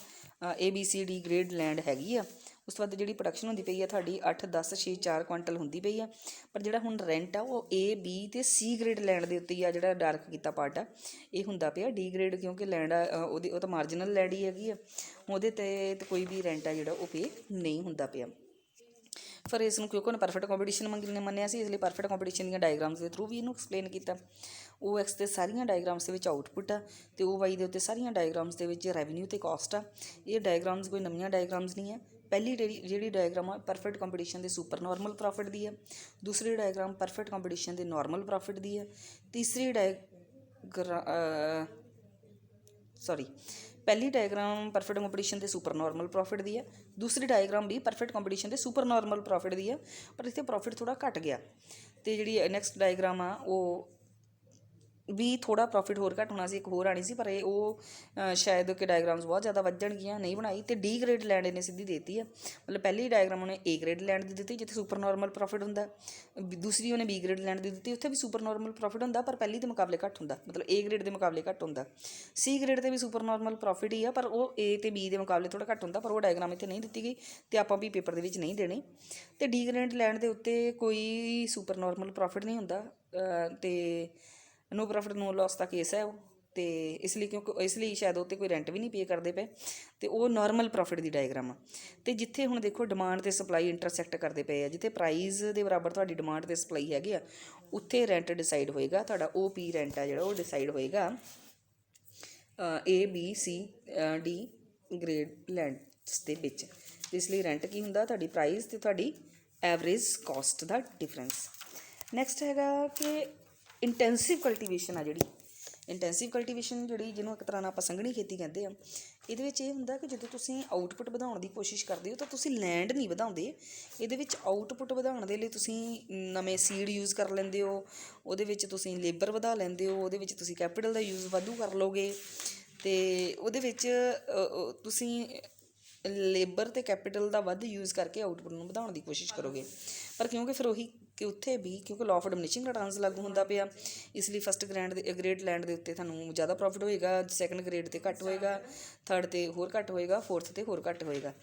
ABCD ਗ੍ਰੇਡ ਲੈਂਡ ਹੈਗੀ ਆ, ਉਸ ਤੋਂ ਬਾਅਦ ਜਿਹੜੀ ਪ੍ਰੋਡਕਸ਼ਨ ਹੁੰਦੀ ਪਈ ਆ ਤੁਹਾਡੀ 8, 10, 6, 4 ਕੁਆਂਟਲ ਹੁੰਦੀ ਪਈ ਆ। ਪਰ ਜਿਹੜਾ ਹੁਣ ਰੈਂਟ ਆ ਉਹ A, B ਅਤੇ C ਗ੍ਰੇਡ ਲੈਂਡ ਦੇ ਉੱਤੇ ਹੀ ਆ, ਜਿਹੜਾ ਡਾਰਕ ਕੀਤਾ ਪਾਰਟ ਆ ਇਹ ਹੁੰਦਾ ਪਿਆ ਡੀ ਗ੍ਰੇਡ, ਕਿਉਂਕਿ ਲੈਂਡ ਆ ਉਹ ਤਾਂ ਮਾਰਜਨਲ ਲੈਂਡ ਹੀ ਹੈਗੀ ਆ, ਉਹਦੇ 'ਤੇ ਕੋਈ ਵੀ ਰੈਂਟ ਆ ਜਿਹੜਾ ਉਹ ਪੇ ਨਹੀਂ ਹੁੰਦਾ ਪਿਆ। ਫਿਰ ਇਸ ਨੂੰ ਕਿਉਂਕਿ ਉਹਨੇ ਪਰਫੈਕਟ ਕੰਪੀਟੀਸ਼ਨ ਮੰਨਿਆ ਸੀ, ਇਸ ਲਈ ਪਰਫੈਕਟ ਕੰਪੀਟੀਸ਼ਨ ਦੀਆਂ ਡਾਇਗਰਾਮਸ ਦੇ ਥਰੂ ਵੀ ਇਹਨੂੰ ਐਕਸਪਲੇਨ ਕੀਤਾ। OX 'ਤੇ ਸਾਰੀਆਂ ਡਾਇਗਰਾਮਸ ਦੇ ਵਿੱਚ ਆਊਟਪੁੱਟ ਆ, ਅਤੇ OY ਦੇ ਉੱਤੇ ਸਾਰੀਆਂ ਡਾਇਗਰਾਮਸ ਦੇ ਵਿੱਚ ਰੈਵਨਿਊ ਅਤੇ ਕਾਸਟ ਆ। ਇਹ ਡਾਇਗਰਾਮਸ ਕੋਈ ਨਵੀਆਂ ਡਾਇਗਰਾਮਸ ਨਹੀਂ ਆ। ਪਹਿਲੀ ਜਿਹੜੀ ਡਾਇਗਰਾਮ ਆ ਪਰਫੈਕਟ ਕੰਪੀਟੀਸ਼ਨ ਦੇ ਸੁਪਰ ਨਾਰਮਲ ਪ੍ਰੋਫਿਟ ਦੀ ਆ, ਦੂਸਰੀ ਡਾਇਗਰਾਮ ਪਰਫੈਕਟ ਕੰਪੀਟੀਸ਼ਨ ਦੇ ਨਾਰਮਲ ਪ੍ਰੋਫਿਟ ਦੀ ਆ, ਪਹਿਲੀ ਡਾਇਗਰਾਮ ਪਰਫੈਕਟ ਕੰਪੀਟੀਸ਼ਨ ਦੇ ਸੁਪਰ ਨਾਰਮਲ ਪ੍ਰੋਫਿਟ ਦੀ ਹੈ, ਦੂਸਰੀ ਡਾਇਗਰਾਮ ਵੀ ਪਰਫੈਕਟ ਕੰਪੀਟੀਸ਼ਨ ਦੇ ਸੁਪਰ ਨਾਰਮਲ ਪ੍ਰੋਫਿਟ ਦੀ ਹੈ, ਪਰ ਇੱਥੇ ਪ੍ਰੋਫਿਟ ਥੋੜ੍ਹਾ ਘੱਟ ਗਿਆ। ਅਤੇ ਜਿਹੜੀ ਨੈਕਸਟ ਡਾਇਗਰਾਮ ਆ ਉਹ ਵੀ ਥੋੜ੍ਹਾ ਪ੍ਰੋਫਿਟ ਹੋਰ ਘੱਟ ਹੋਣਾ ਸੀ, ਇੱਕ ਹੋਰ ਆਉਣੀ ਸੀ, ਪਰ ਉਹ ਸ਼ਾਇਦ ਕਿ ਡਾਇਗਰਾਮਸ ਬਹੁਤ ਜ਼ਿਆਦਾ ਵੱਧ ਜਾਣਗੀਆਂ, ਨਹੀਂ ਬਣਾਈ। ਅਤੇ ਡੀ ਗ੍ਰੇਡ ਲੈਂਡ ਇਹਨੇ ਸਿੱਧੀ ਦੇ ਦਿੱਤੀ ਹੈ, ਮਤਲਬ ਪਹਿਲੀ ਡਾਇਗਰਾਮ ਉਹਨੇ ਏ ਗ੍ਰੇਡ ਲੈਂਡ ਦੀ ਦਿੱਤੀ ਜਿੱਥੇ ਸੁਪਰ ਨਾਰਮਲ ਪ੍ਰੋਫਿਟ ਹੁੰਦਾ, ਦੂਸਰੀ ਉਹਨੇ ਬੀ ਗ੍ਰੇਡ ਲੈਂਡ ਦੀ ਦਿੱਤੀ ਉੱਥੇ ਵੀ ਸੁਪਰ ਨਾਰਮਲ ਪ੍ਰੋਫਿਟ ਹੁੰਦਾ, ਪਰ ਪਹਿਲੀ ਦੇ ਮੁਕਾਬਲੇ ਘੱਟ ਹੁੰਦਾ, ਮਤਲਬ ਏ ਗ੍ਰੇਡ ਦੇ ਮੁਕਾਬਲੇ ਘੱਟ ਹੁੰਦਾ। ਸੀ ਗ੍ਰੇਡ 'ਤੇ ਵੀ ਸੁਪਰ ਨਾਰਮਲ ਪ੍ਰੋਫਿਟ ਹੀ ਆ, ਪਰ ਉਹ ਏ ਅਤੇ ਬੀ ਦੇ ਮੁਕਾਬਲੇ ਥੋੜ੍ਹਾ ਘੱਟ ਹੁੰਦਾ, ਪਰ ਉਹ ਡਾਇਗਰਾਮ ਇੱਥੇ ਨਹੀਂ ਦਿੱਤੀ ਗਈ ਅਤੇ ਆਪਾਂ ਵੀ ਪੇਪਰ ਦੇ ਵਿੱਚ ਨਹੀਂ ਦੇਣੀ। ਅਤੇ ਡੀ ਗ੍ਰੇਡ ਲੈਂਡ ਦੇ ਉੱਤੇ ਕੋਈ ਸੁਪਰ ਨਾਰਮਲ ਪ੍ਰੋਫਿਟ ਨਹੀਂ ਹੁੰਦਾ, ਅਤੇ ਨੋ ਪ੍ਰੋਫਿਟ ਨੋ ਲੋਸ ਦਾ ਕੇਸ ਹੈ ਉਹ, ਅਤੇ ਇਸ ਲਈ ਸ਼ਾਇਦ ਉਹ 'ਤੇ ਕੋਈ ਰੈਂਟ ਵੀ ਨਹੀਂ ਪੇ ਕਰਦੇ ਪਏ, ਅਤੇ ਉਹ ਨਾਰਮਲ ਪ੍ਰੋਫਿਟ ਦੀ ਡਾਇਗਰਾਮ ਆ। ਅਤੇ ਜਿੱਥੇ ਹੁਣ ਦੇਖੋ ਡਿਮਾਂਡ ਅਤੇ ਸਪਲਾਈ ਇੰਟਰਸੈਕਟ ਕਰਦੇ ਪਏ ਆ, ਜਿੱਥੇ ਪ੍ਰਾਈਜ਼ ਦੇ ਬਰਾਬਰ ਤੁਹਾਡੀ ਡਿਮਾਂਡ ਅਤੇ ਸਪਲਾਈ ਹੈਗੀ ਆ, ਉੱਥੇ ਰੈਂਟ ਡਿਸਾਈਡ ਹੋਏਗਾ, ਤੁਹਾਡਾ OP ਰੈਂਟ ਆ ਜਿਹੜਾ ਉਹ ਡਿਸਾਈਡ ਹੋਏਗਾ ABCD ਗ੍ਰੇਡ ਲੈਂਡਸ ਦੇ ਵਿੱਚ। ਇਸ ਲਈ ਰੈਂਟ ਕੀ ਹੁੰਦਾ, ਤੁਹਾਡੀ ਪ੍ਰਾਈਸ ਅਤੇ ਤੁਹਾਡੀ ਐਵਰੇਜ ਕਾਸਟ ਦਾ ਡਿਫਰੈਂਸ। ਨੈਕਸਟ ਹੈਗਾ ਕਿ ਇੰਟੈਂਸਿਵ ਕਲਟੀਵੇਸ਼ਨ ਆ, ਜਿਹੜੀ ਇੰਟੈਂਸਿਵ ਕਲਟੀਵੇਸ਼ਨ ਜਿਹਨੂੰ ਇੱਕ ਤਰ੍ਹਾਂ ਨਾਲ ਆਪਾਂ ਸੰਘਣੀ ਖੇਤੀ ਕਹਿੰਦੇ ਆ, ਇਹਦੇ ਵਿੱਚ ਇਹ ਹੁੰਦਾ ਕਿ ਜਦੋਂ ਤੁਸੀਂ ਆਊਟਪੁੱਟ ਵਧਾਉਣ ਦੀ ਕੋਸ਼ਿਸ਼ ਕਰਦੇ ਹੋ ਤਾਂ ਤੁਸੀਂ ਲੈਂਡ ਨਹੀਂ ਵਧਾਉਂਦੇ। ਇਹਦੇ ਵਿੱਚ ਆਊਟਪੁੱਟ ਵਧਾਉਣ ਦੇ ਲਈ ਤੁਸੀਂ ਨਵੇਂ ਸੀਡ ਯੂਜ਼ ਕਰ ਲੈਂਦੇ ਹੋ, ਉਹਦੇ ਵਿੱਚ ਤੁਸੀਂ ਲੇਬਰ ਵਧਾ ਲੈਂਦੇ ਹੋ, ਉਹਦੇ ਵਿੱਚ ਤੁਸੀਂ ਕੈਪੀਟਲ ਦਾ ਯੂਜ਼ ਵਾਧੂ ਕਰ ਲਓਗੇ ਅਤੇ ਉਹਦੇ ਵਿੱਚ ਤੁਸੀਂ ਲੇਬਰ ਅਤੇ ਕੈਪੀਟਲ ਦਾ ਵੱਧ ਯੂਜ਼ ਕਰਕੇ ਆਊਟਪੁੱਟ ਨੂੰ ਵਧਾਉਣ ਦੀ ਕੋਸ਼ਿਸ਼ ਕਰੋਗੇ। ਪਰ ਕਿਉਂਕਿ ਫਿਰ ਉਹੀ ਕਿ ਉੱਥੇ ਵੀ ਕਿਉਂਕਿ ਲਾਅ ਆਫ ਡਿਮਿਨਿਸ਼ਿੰਗ ਰਿਟਰਨਸ ਲਾਗੂ ਹੁੰਦਾ ਪਿਆ, ਇਸ ਲਈ ਫਸਟ ਗ੍ਰੇਡ ਲੈਂਡ ਦੇ ਉੱਤੇ ਤੁਹਾਨੂੰ ਜ਼ਿਆਦਾ ਪ੍ਰੋਫਿਟ ਹੋਏਗਾ, ਸੈਕੰਡ ਗ੍ਰੇਡ 'ਤੇ ਘੱਟ ਹੋਏਗਾ, ਥਰਡ 'ਤੇ ਹੋਰ ਘੱਟ ਹੋਏਗਾ, ਫੋਰਥ 'ਤੇ ਹੋਰ ਘੱਟ ਹੋਏਗਾ।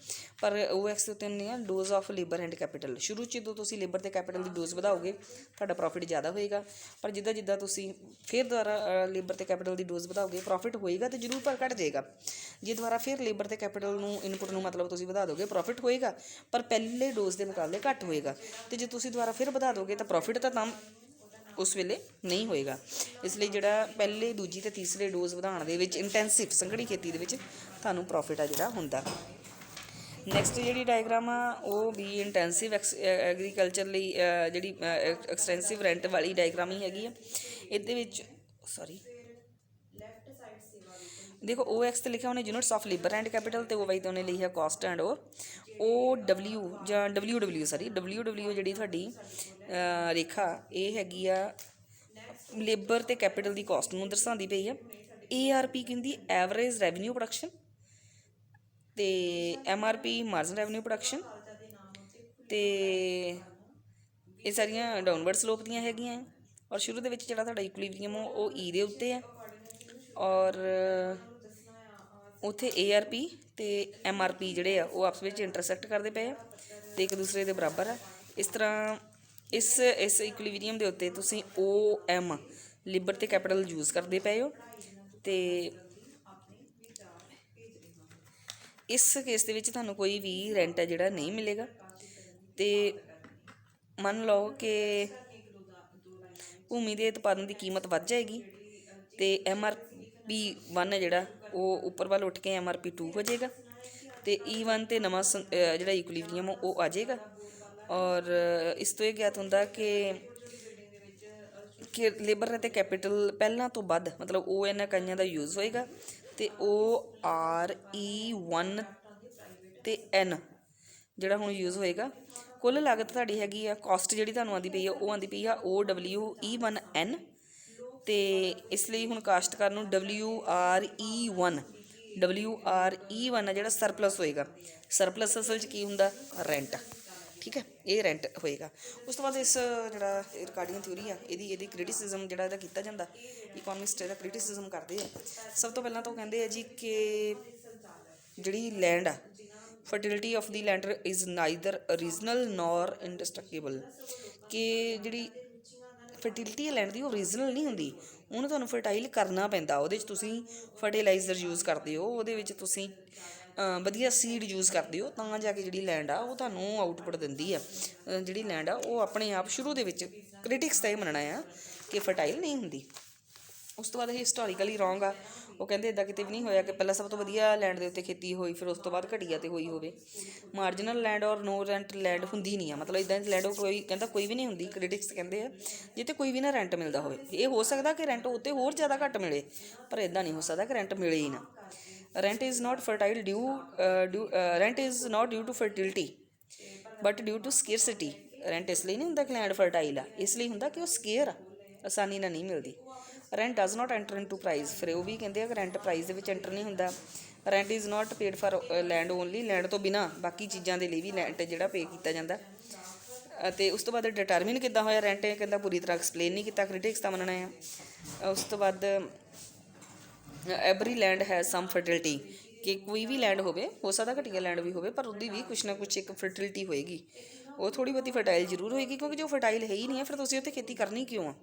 ਪਰ OX ਦੇ ਉੱਤੇ ਨਹੀਂ ਆ dose of labour and capital. ਸ਼ੁਰੂ 'ਚ ਜਦੋਂ ਤੁਸੀਂ ਲੇਬਰ ਅਤੇ ਕੈਪੀਟਲ ਦੀ ਡੋਜ਼ ਵਧਾਓਗੇ ਤੁਹਾਡਾ ਪ੍ਰੋਫਿਟ ਜ਼ਿਆਦਾ ਹੋਏਗਾ, ਪਰ ਜਿੱਦਾਂ ਜਿੱਦਾਂ ਤੁਸੀਂ ਫਿਰ ਦੁਬਾਰਾ ਲੇਬਰ ਅਤੇ ਕੈਪੀਟਲ ਦੀ ਡੋਜ਼ ਵਧਾਓਗੇ ਪ੍ਰੋਫਿਟ ਹੋਏਗਾ ਅਤੇ ਜ਼ਰੂਰ ਪਰ ਘੱਟ ਜਾਏਗਾ। ਜੇ ਦੁਬਾਰਾ ਫਿਰ ਲੇਬਰ ਅਤੇ ਕੈਪੀਟਲ ਨੂੰ ਇਨਪੁੱਟ ਨੂੰ ਮਤਲਬ ਤੁਸੀਂ ਵਧਾ ਦੋਗੇ ਪ੍ਰੋਫਿਟ ਹੋਏਗਾ, ਪਰ ਪਹਿਲੇ ਡੋਜ਼ ਦੇ ਮੁਕਾਬਲੇ ਘੱਟ ਹੋਏਗਾ। ਅਤੇ ਜੇ ਤੁਸੀਂ ਦੁਬਾਰਾ ਫਿਰ ਵਧਾ ਦੋਗੇ ਤਾਂ ਪ੍ਰੋਫਿਟ ਤਾਂ ਉਸ ਵੇਲੇ ਨਹੀਂ ਹੋਏਗਾ। ਇਸ ਲਈ ਜਿਹੜਾ ਪਹਿਲੇ, ਦੂਜੀ ਅਤੇ ਤੀਸਰੇ ਡੋਜ਼ ਵਧਾਉਣ ਦੇ ਵਿੱਚ ਇੰਟੈਂਸਿਵ ਸੰਘਣੀ ਖੇਤੀ ਦੇ ਵਿੱਚ ਤੁਹਾਨੂੰ ਪ੍ਰੋਫਿਟ ਆ ਜਿਹੜਾ ਹੁੰਦਾ। ਨੈਕਸਟ ਜਿਹੜੀ ਡਾਇਗਰਾਮ ਆ ਉਹ ਵੀ ਇੰਟੈਂਸਿਵ ਐਗਰੀਕਲਚਰ ਲਈ ਜਿਹੜੀ ਐਕਸਟੈਂਸਿਵ ਰੈਂਟ ਵਾਲੀ ਡਾਇਗਰਾਮ ਹੀ ਹੈਗੀ ਆ। ਇਹਦੇ ਵਿੱਚ ਦੇਖੋ OX 'ਤੇ ਲਿਖਿਆ ਉਹਨੇ units of labour and capital, ਅਤੇ OY 'ਤੇ ਉਹਨੇ ਲਿਖਿਆ ਕਾਸਟ ਐਂਡ OW ਜਾਂ WW ਜਿਹੜੀ ਤੁਹਾਡੀ ਰੇਖਾ ਇਹ ਹੈਗੀ ਆ ਲੇਬਰ ਅਤੇ ਕੈਪੀਟਲ ਦੀ ਕਾਸਟ ਨੂੰ ਦਰਸਾਉਂਦੀ ਪਈ ਆ। ARP ਕਹਿੰਦੀ ਐਵਰੇਜ ਰੈਵਨਿਊ ਪ੍ਰੋਡਕਸ਼ਨ, ਅਤੇ MRP ਮਾਰਜਨ ਰੈਵਨਿਊ ਪ੍ਰੋਡਕਸ਼ਨ, ਅਤੇ ਇਹ ਸਾਰੀਆਂ ਡਾਊਨਵਰਡ ਸਲੋਪ ਦੀਆਂ ਹੈਗੀਆਂ। ਔਰ ਸ਼ੁਰੂ ਦੇ ਵਿੱਚ ਜਿਹੜਾ ਤੁਹਾਡਾ ਇਕੁਇਲੀਬਰੀਅਮ ਉਹ E ਦੇ ਉੱਤੇ ਹੈ, ਔਰ ਉੱਥੇ ARP ਅਤੇ MRP ਜਿਹੜੇ ਆ ਉਹ ਆਪਸ ਵਿੱਚ ਇੰਟਰਸੈਕਟ ਕਰਦੇ ਪਏ ਆ ਅਤੇ ਇੱਕ ਦੂਸਰੇ ਦੇ ਬਰਾਬਰ ਆ। ਇਸ ਤਰ੍ਹਾਂ ਇਸ ਇਕੁਇਲੀਬਰੀਅਮ ਦੇ ਉੱਤੇ ਤੁਸੀਂ OM ਲੇਬਰ ਅਤੇ ਕੈਪੀਟਲ ਯੂਜ਼ ਕਰਦੇ ਪਏ ਹੋ, ਅਤੇ ਇਸ ਕੇਸ ਦੇ ਵਿੱਚ ਤੁਹਾਨੂੰ ਕੋਈ ਵੀ ਰੈਂਟ ਹੈ ਜਿਹੜਾ ਨਹੀਂ ਮਿਲੇਗਾ। ਅਤੇ ਮੰਨ ਲਓ ਕਿ ਭੂਮੀ ਦੇ ਉਤਪਾਦਨ ਦੀ ਕੀਮਤ ਵੱਧ ਜਾਏਗੀ ਅਤੇ MRP 1 ਹੈ ਜਿਹੜਾ ਉਹ ਉੱਪਰ ਵੱਲ ਉੱਠ ਕੇ MRP 2 ਹੋ ਜਾਏਗਾ, ਅਤੇ E1 'ਤੇ ਨਵਾਂ ਜਿਹੜਾ ਇਕੁਇਲੀਬਰੀਅਮ ਉਹ ਆ ਜਾਏਗਾ। ਔਰ ਇਸ ਤੋਂ ਇਹ ਗਿਆਤ ਹੁੰਦਾ ਕਿ ਲੇਬਰ ਅਤੇ ਕੈਪੀਟਲ ਪਹਿਲਾਂ ਤੋਂ ਵੱਧ ਮਤਲਬ ON ਇਕਾਈਆਂ ਦਾ ਯੂਜ਼ ਹੋਏਗਾ, ਅਤੇ ORE1 ਅਤੇ N ਜਿਹੜਾ ਹੁਣ ਯੂਜ਼ ਹੋਏਗਾ। ਕੁੱਲ ਲਾਗਤ ਤੁਹਾਡੀ ਹੈਗੀ ਆ ਕਾਸਟ ਜਿਹੜੀ ਤੁਹਾਨੂੰ ਆਉਂਦੀ ਪਈ ਆ ਉਹ ਆਉਂਦੀ ਪਈ ਆ OWE1N, ਅਤੇ ਇਸ ਲਈ ਹੁਣ ਕਾਸ਼ਤਕਾਰ ਨੂੰ WRE1 ਆ ਜਿਹੜਾ ਸਰਪਲਸ ਹੋਏਗਾ। ਸਰਪਲਸ ਅਸਲ 'ਚ ਕੀ ਹੁੰਦਾ? ਰੈਂਟ। ਠੀਕ ਹੈ, ਇਹ ਰੈਂਟ ਹੋਏਗਾ। ਉਸ ਤੋਂ ਬਾਅਦ ਇਸ ਜਿਹੜਾ ਰਿਕਾਰਡਿੰਗ ਥਿਊਰੀ ਆ ਇਹਦੀ ਕ੍ਰਿਟਿਸਿਜ਼ਮ ਜਿਹੜਾ ਇਹਦਾ ਕੀਤਾ ਜਾਂਦਾ, ਇਕੋਨਮਿਸਟ ਇਹਦਾ ਕ੍ਰਿਟਿਸਿਜ਼ਮ ਕਰਦੇ ਆ। ਸਭ ਤੋਂ ਪਹਿਲਾਂ ਤਾਂ ਉਹ ਕਹਿੰਦੇ ਆ ਜੀ ਕਿ ਜਿਹੜੀ ਲੈਂਡ ਆ, fertility of the land is neither regional nor indestructible, ਕਿ ਜਿਹੜੀ ਫਰਟੀਲਿਟੀ ਹੈ ਲੈਂਡ ਦੀ ਉਹ ਰੀਜਨਲ ਨਹੀਂ ਹੁੰਦੀ, ਉਹਨੂੰ ਤੁਹਾਨੂੰ ਫਰਟਾਈਲ ਕਰਨਾ ਪੈਂਦਾ। ਉਹਦੇ 'ਚ ਤੁਸੀਂ ਫਰਟੀਲਾਈਜ਼ਰ ਯੂਜ਼ ਕਰਦੇ ਹੋ, ਉਹਦੇ ਵਿੱਚ ਤੁਸੀਂ ਵਧੀਆ ਸੀਡ ਯੂਜ਼ ਕਰਦੇ ਹੋ, ਤਾਂ ਜਾ ਕੇ ਜਿਹੜੀ ਲੈਂਡ ਆ ਉਹ ਤੁਹਾਨੂੰ ਆਊਟਪੁੱਟ ਦਿੰਦੀ ਆ। ਜਿਹੜੀ ਲੈਂਡ ਆ ਉਹ ਆਪਣੇ ਆਪ ਸ਼ੁਰੂ ਦੇ ਵਿੱਚ ਕ੍ਰਿਟਿਕਸ ਤਾਂ ਇਹ ਮੰਨਣਾ ਆ ਕਿ ਫਰਟਾਈਲ ਨਹੀਂ ਹੁੰਦੀ। ਉਸ ਤੋਂ ਬਾਅਦ ਇਹ ਹਿਸਟੋਰੀਕਲੀ ਰੋਂਗ ਆ। ਉਹ ਕਹਿੰਦੇ ਇੱਦਾਂ ਕਿਤੇ ਵੀ ਨਹੀਂ ਹੋਇਆ ਕਿ ਪਹਿਲਾਂ ਸਭ ਤੋਂ ਵਧੀਆ ਲੈਂਡ ਦੇ ਉੱਤੇ ਖੇਤੀ ਹੋਈ, ਫਿਰ ਉਸ ਤੋਂ ਬਾਅਦ ਘਟੀਆ 'ਤੇ ਹੋਈ ਹੋਵੇ। ਮਾਰਜਨਲ ਲੈਂਡ ਔਰ ਨੋ ਰੈਂਟ ਲੈਂਡ ਹੁੰਦੀ ਨਹੀਂ ਆ, ਮਤਲਬ ਇੱਦਾਂ ਦੀ ਲੈਂਡ ਕੋਈ ਵੀ ਨਹੀਂ ਹੁੰਦੀ। ਕ੍ਰਿਟਿਕਸ ਕਹਿੰਦੇ ਆ ਜਿੱਥੇ ਕੋਈ ਵੀ ਨਾ ਰੈਂਟ ਮਿਲਦਾ ਹੋਵੇ। ਇਹ ਹੋ ਸਕਦਾ ਕਿ ਰੈਂਟ ਉੱਤੇ ਹੋਰ ਜ਼ਿਆਦਾ ਘੱਟ ਮਿਲੇ, ਪਰ ਇੱਦਾਂ ਨਹੀਂ ਹੋ ਸਕਦਾ ਕਿ ਰੈਂਟ ਮਿਲੇ ਹੀ ਨਾ। Rent is not due to fertility but due to scarcity. Rent ਇਸ ਲਈ ਨਹੀਂ ਹੁੰਦਾ ਕਿ ਲੈਂਡ ਫਰਟਾਈਲ ਆ, ਇਸ ਲਈ ਹੁੰਦਾ ਕਿ ਉਹ ਸਕੇਅਰ ਆ, ਆਸਾਨੀ ਨਾਲ ਨਹੀਂ ਮਿਲਦੀ। Rent does not enter into price. ਫਿਰ ਉਹ ਵੀ ਕਹਿੰਦੇ ਆ ਕਿ ਰੈਂਟ ਪ੍ਰਾਈਜ਼ ਦੇ ਵਿੱਚ ਐਂਟਰ ਨਹੀਂ ਹੁੰਦਾ। Rent is not paid for land only. Land ਤੋਂ ਬਿਨਾਂ ਬਾਕੀ ਚੀਜ਼ਾਂ ਦੇ ਲਈ ਵੀ ਰੈਂਟ ਜਿਹੜਾ ਪੇ ਕੀਤਾ ਜਾਂਦਾ। ਅਤੇ ਉਸ ਤੋਂ ਬਾਅਦ ਡਿਟਰਮਿਨ ਕਿੱਦਾਂ ਹੋਇਆ ਰੈਂਟ, ਇਹ ਕਹਿੰਦਾ ਪੂਰੀ ਤਰ੍ਹਾਂ ਐਕਸਪਲੇਨ ਨਹੀਂ ਕੀਤਾ, ਕ੍ਰਿਟਿਕਸ ਦਾ ਮੰਨਣਾ ਆ। ਉਸ ਤੋਂ ਬਾਅਦ every land has some fertility, ਕਿ ਕੋਈ ਵੀ ਲੈਂਡ ਹੋਵੇ, ਹੋ ਸਕਦਾ ਘਟੀਆ ਲੈਂਡ ਵੀ ਹੋਵੇ, ਪਰ ਉਹਦੀ ਵੀ ਕੁਛ ਨਾ ਕੁਛ ਇੱਕ ਫਰਟੀਲਿਟੀ ਹੋਏਗੀ, ਉਹ ਥੋੜ੍ਹੀ ਬਹੁਤੀ ਫਰਟਾਈਲ ਜ਼ਰੂਰ ਹੋਏਗੀ, ਕਿਉਂਕਿ ਜੋ ਫਰਟਾਈਲ ਹੈ ਹੀ ਨਹੀਂ ਹੈ ਫਿਰ ਤੁਸੀਂ ਉੱਥੇ ਖੇਤੀ ਕਰਨੀ ਕਿਉਂ ਆ।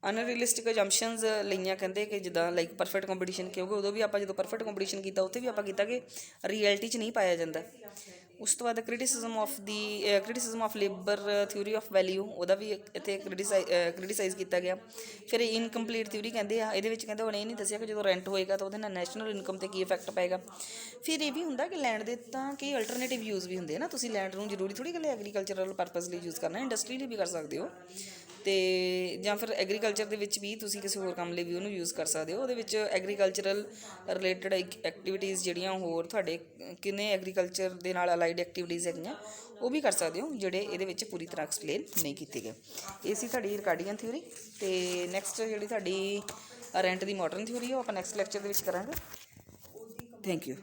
ਅਨਰੀਅਲਿਸਟਿਕ ਅਜੰਪਸ਼ਨਸ ਲਈਆਂ, ਕਹਿੰਦੇ ਕਿ ਜਿੱਦਾਂ ਲਾਈਕ ਪਰਫੈਕਟ ਕੰਪੀਟੀਸ਼ਨ, ਕਿਉਂਕਿ ਉਦੋਂ ਵੀ ਆਪਾਂ ਜਦੋਂ ਪਰਫੈਕਟ ਕੰਪੀਟੀਸ਼ਨ ਕੀਤਾ ਉੱਥੇ ਵੀ ਆਪਾਂ ਕੀਤਾ ਕਿ ਰਿਐਲਿਟੀ 'ਚ ਨਹੀਂ ਪਾਇਆ ਜਾਂਦਾ। ਉਸ ਤੋਂ ਬਾਅਦ criticism of labour theory of value, ਉਹਦਾ ਵੀ ਇੱਥੇ ਕ੍ਰਿਟੀਸਾਈਜ਼ ਕੀਤਾ ਗਿਆ। ਫਿਰ ਇਨਕੰਪਲੀਟ ਥਿਊਰੀ ਕਹਿੰਦੇ ਆ, ਇਹਦੇ ਵਿੱਚ ਕਹਿੰਦੇ ਉਹਨੇ ਇਹ ਨਹੀਂ ਦੱਸਿਆ ਕਿ ਜਦੋਂ ਰੈਂਟ ਹੋਏਗਾ ਤਾਂ ਉਹਦੇ ਨਾਲ ਨੈਸ਼ਨਲ ਇਨਕਮ 'ਤੇ ਕੀ ਇਫੈਕਟ ਪਏਗਾ। ਫਿਰ ਇਹ ਵੀ ਹੁੰਦਾ ਕਿ ਲੈਂਡ ਦੇ ਤਾਂ ਕਈ ਅਲਟਰਨੇਟਿਵ ਯੂਜ਼ ਵੀ ਹੁੰਦੇ ਆ ਨਾ, ਤੁਸੀਂ ਲੈਂਡ ਨੂੰ ਜ਼ਰੂਰੀ ਥੋੜ੍ਹੀ ਗੱਲ ਐਗਰੀਕਲਚਰਲ ਪਰਪਸ ਲਈ ਯੂਜ਼ ਕਰਨਾ, ਇੰਡਸਟਰੀ ਲਈ ਵੀ ਕਰ ਸਕਦੇ ਹੋ। ਅਤੇ ਜਾਂ ਫਿਰ ਐਗਰੀਕਲਚਰ ਦੇ ਵਿੱਚ ਵੀ ਤੁਸੀਂ ਕਿਸੇ ਹੋਰ ਕੰਮ ਲਈ ਵੀ ਉਹਨੂੰ ਯੂਜ਼ ਕਰ ਸਕਦੇ ਹੋ। ਉਹਦੇ ਵਿੱਚ ਐਗਰੀਕਲਚਰਲ ਰਿਲੇਟਡ ਐਕਟੀਵਿਟੀਜ਼ ਜਿਹੜੀਆਂ ਹੋਰ ਤੁਹਾਡੇ ਕਿੰਨੇ ਐਗਰੀਕਲਚਰ ਦੇ ਨਾਲ ਅਲਾਈਡ ਐਕਟੀਵਿਟੀਜ਼ ਹੈਗੀਆਂ ਉਹ ਵੀ ਕਰ ਸਕਦੇ ਹੋ, ਜਿਹੜੇ ਇਹਦੇ ਵਿੱਚ ਪੂਰੀ ਤਰ੍ਹਾਂ ਐਕਸਪਲੇਨ ਨਹੀਂ ਕੀਤੇ ਗਏ। ਇਹ ਸੀ ਤੁਹਾਡੀ ਰਿਕਾਰਡੀਅਨ ਥਿਊਰੀ। ਅਤੇ ਨੈਕਸਟ ਜਿਹੜੀ ਤੁਹਾਡੀ ਰੈਂਟ ਦੀ ਮਾਡਰਨ ਥਿਊਰੀ ਉਹ ਆਪਾਂ ਨੈਕਸਟ ਲੈਕਚਰ ਦੇ ਵਿੱਚ ਕਰਾਂਗੇ। Thank you.